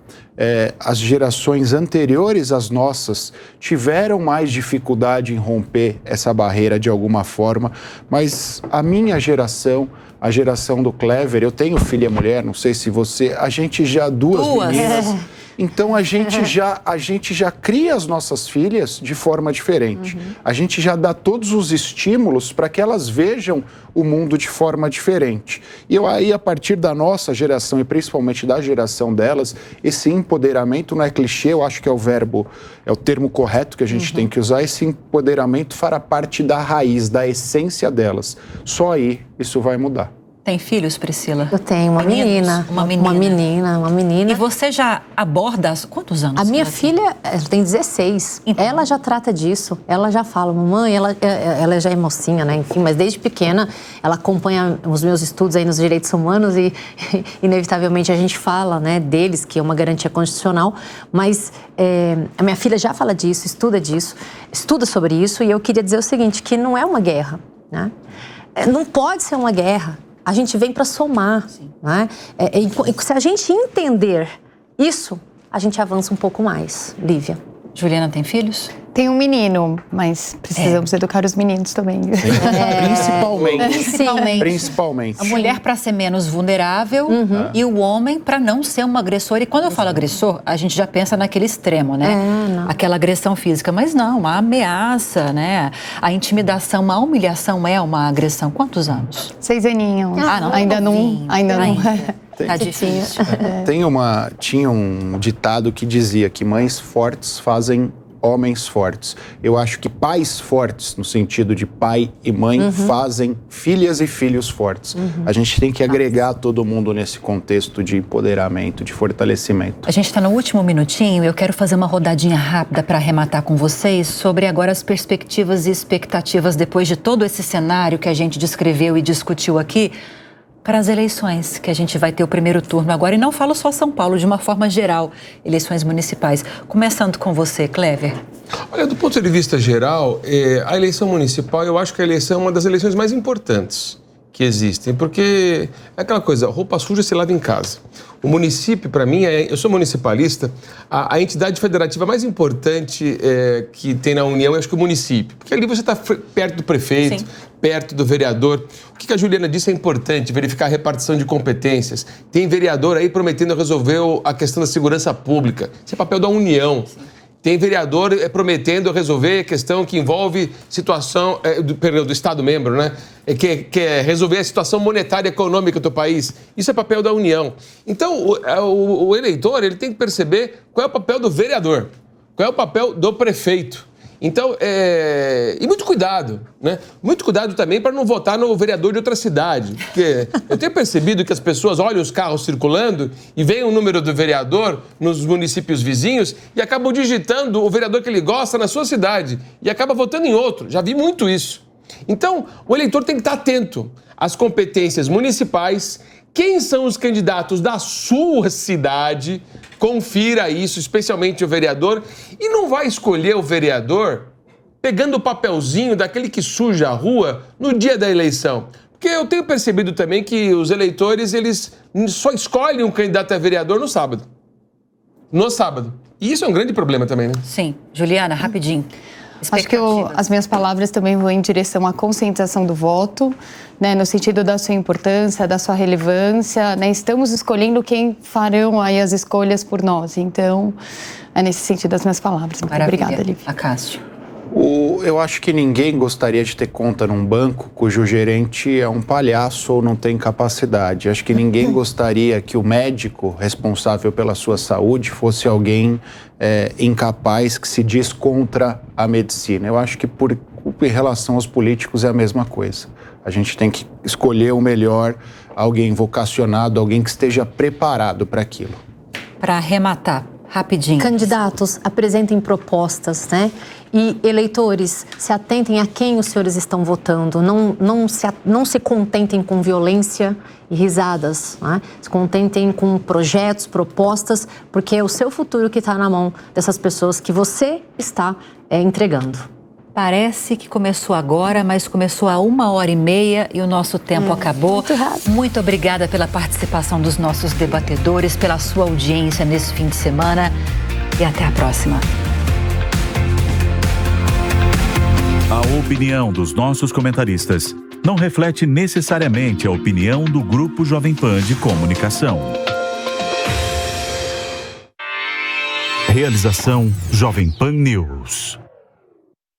As gerações anteriores às nossas tiveram mais dificuldade em romper essa barreira de alguma forma, mas a minha geração, a geração do Clever, eu tenho filha mulher, não sei se você, a gente já duas meninas, então a gente já cria as nossas filhas de forma diferente. A gente já dá todos os estímulos para que elas vejam o mundo de forma diferente. E aí, a partir da nossa geração e principalmente da geração delas, esse empoderamento não é clichê, eu acho que é o termo correto que a gente tem que usar. Esse empoderamento fará parte da raiz, da essência delas. Só aí isso vai mudar. Tem filhos, Priscila? Eu tenho uma menina. Uma menina. E você já aborda... Quantos anos? A minha filha tem 16. Então. Ela já trata disso. Ela já fala, mamãe, ela já é mocinha, né? Enfim, mas desde pequena ela acompanha os meus estudos aí nos direitos humanos e inevitavelmente a gente fala, né, deles, que é uma garantia constitucional. Mas a minha filha já fala disso, estuda sobre isso. E eu queria dizer o seguinte, que não é uma guerra, né? Não pode ser uma guerra. A gente vem para somar, né? Se a gente entender isso, a gente avança um pouco mais. Lívia. Juliana tem filhos? Tem um menino, mas precisamos educar os meninos também. Principalmente. A mulher para ser menos vulnerável e o homem para não ser um agressor. E quando eu falo agressor, a gente já pensa naquele extremo, né? Aquela agressão física. Mas não, a ameaça, né? A intimidação, a humilhação é uma agressão. Quantos anos? 6 aninhos. Não. Ainda não. Tá difícil. Tinha um ditado que dizia que mães fortes fazem homens fortes. Eu acho que pais fortes, no sentido de pai e mãe, fazem filhas e filhos fortes. A gente tem que agregar todo mundo nesse contexto de empoderamento, de fortalecimento. A gente está no último minutinho e eu quero fazer uma rodadinha rápida para arrematar com vocês sobre agora as perspectivas e expectativas depois de todo esse cenário que a gente descreveu e discutiu aqui, para as eleições, que a gente vai ter o primeiro turno agora. E não falo só São Paulo, de uma forma geral, eleições municipais. Começando com você, Clever. Olha, do ponto de vista geral, a eleição municipal, eu acho que a eleição é uma das eleições mais importantes que existem, porque é aquela coisa, roupa suja se lava em casa. O município, para mim, eu sou municipalista, a entidade federativa mais importante que tem na União, eu acho que é o município. Porque ali você está perto do prefeito, perto do vereador. O que a Juliana disse é importante, verificar a repartição de competências. Tem vereador aí prometendo resolver a questão da segurança pública. Isso é papel da União. Tem vereador prometendo resolver a questão que envolve situação do Estado-membro, né? Que é resolver a situação monetária e econômica do país. Isso é papel da União. Então, o eleitor ele tem que perceber qual é o papel do vereador, qual é o papel do prefeito. Então, e muito cuidado, né? Muito cuidado também para não votar no vereador de outra cidade. Porque eu tenho percebido que as pessoas olham os carros circulando e veem o número do vereador nos municípios vizinhos e acabam digitando o vereador que ele gosta na sua cidade e acaba votando em outro. Já vi muito isso. Então, o eleitor tem que estar atento às competências municipais. Quem são os candidatos da sua cidade? Confira isso, especialmente o vereador. E não vai escolher o vereador pegando o papelzinho daquele que suja a rua no dia da eleição. Porque eu tenho percebido também que os eleitores, eles só escolhem um candidato a vereador no sábado. No sábado. E isso é um grande problema também, né? Sim. Juliana, rapidinho. Acho que as minhas palavras também vão em direção à conscientização do voto, né, no sentido da sua importância, da sua relevância, né, estamos escolhendo quem farão aí as escolhas por nós, então é nesse sentido as minhas palavras. Muito obrigada, Lívia. Acácio. Eu acho que ninguém gostaria de ter conta num banco cujo gerente é um palhaço ou não tem capacidade. Acho que ninguém gostaria que o médico responsável pela sua saúde fosse alguém incapaz que se diz contra a medicina. Eu acho que em relação aos políticos é a mesma coisa. A gente tem que escolher o melhor, alguém vocacionado, alguém que esteja preparado para aquilo. Para arrematar, rapidinho. Candidatos, apresentem propostas, né? E eleitores, se atentem a quem os senhores estão votando. Não se contentem com violência e risadas, né? Se contentem com projetos, propostas, porque é o seu futuro que está na mão dessas pessoas que você está entregando. Parece que começou agora, mas começou há 1h30 e o nosso tempo acabou. Muito rápido. Muito obrigada pela participação dos nossos debatedores, pela sua audiência nesse fim de semana e até a próxima. A opinião dos nossos comentaristas não reflete necessariamente a opinião do Grupo Jovem Pan de Comunicação. Realização Jovem Pan News.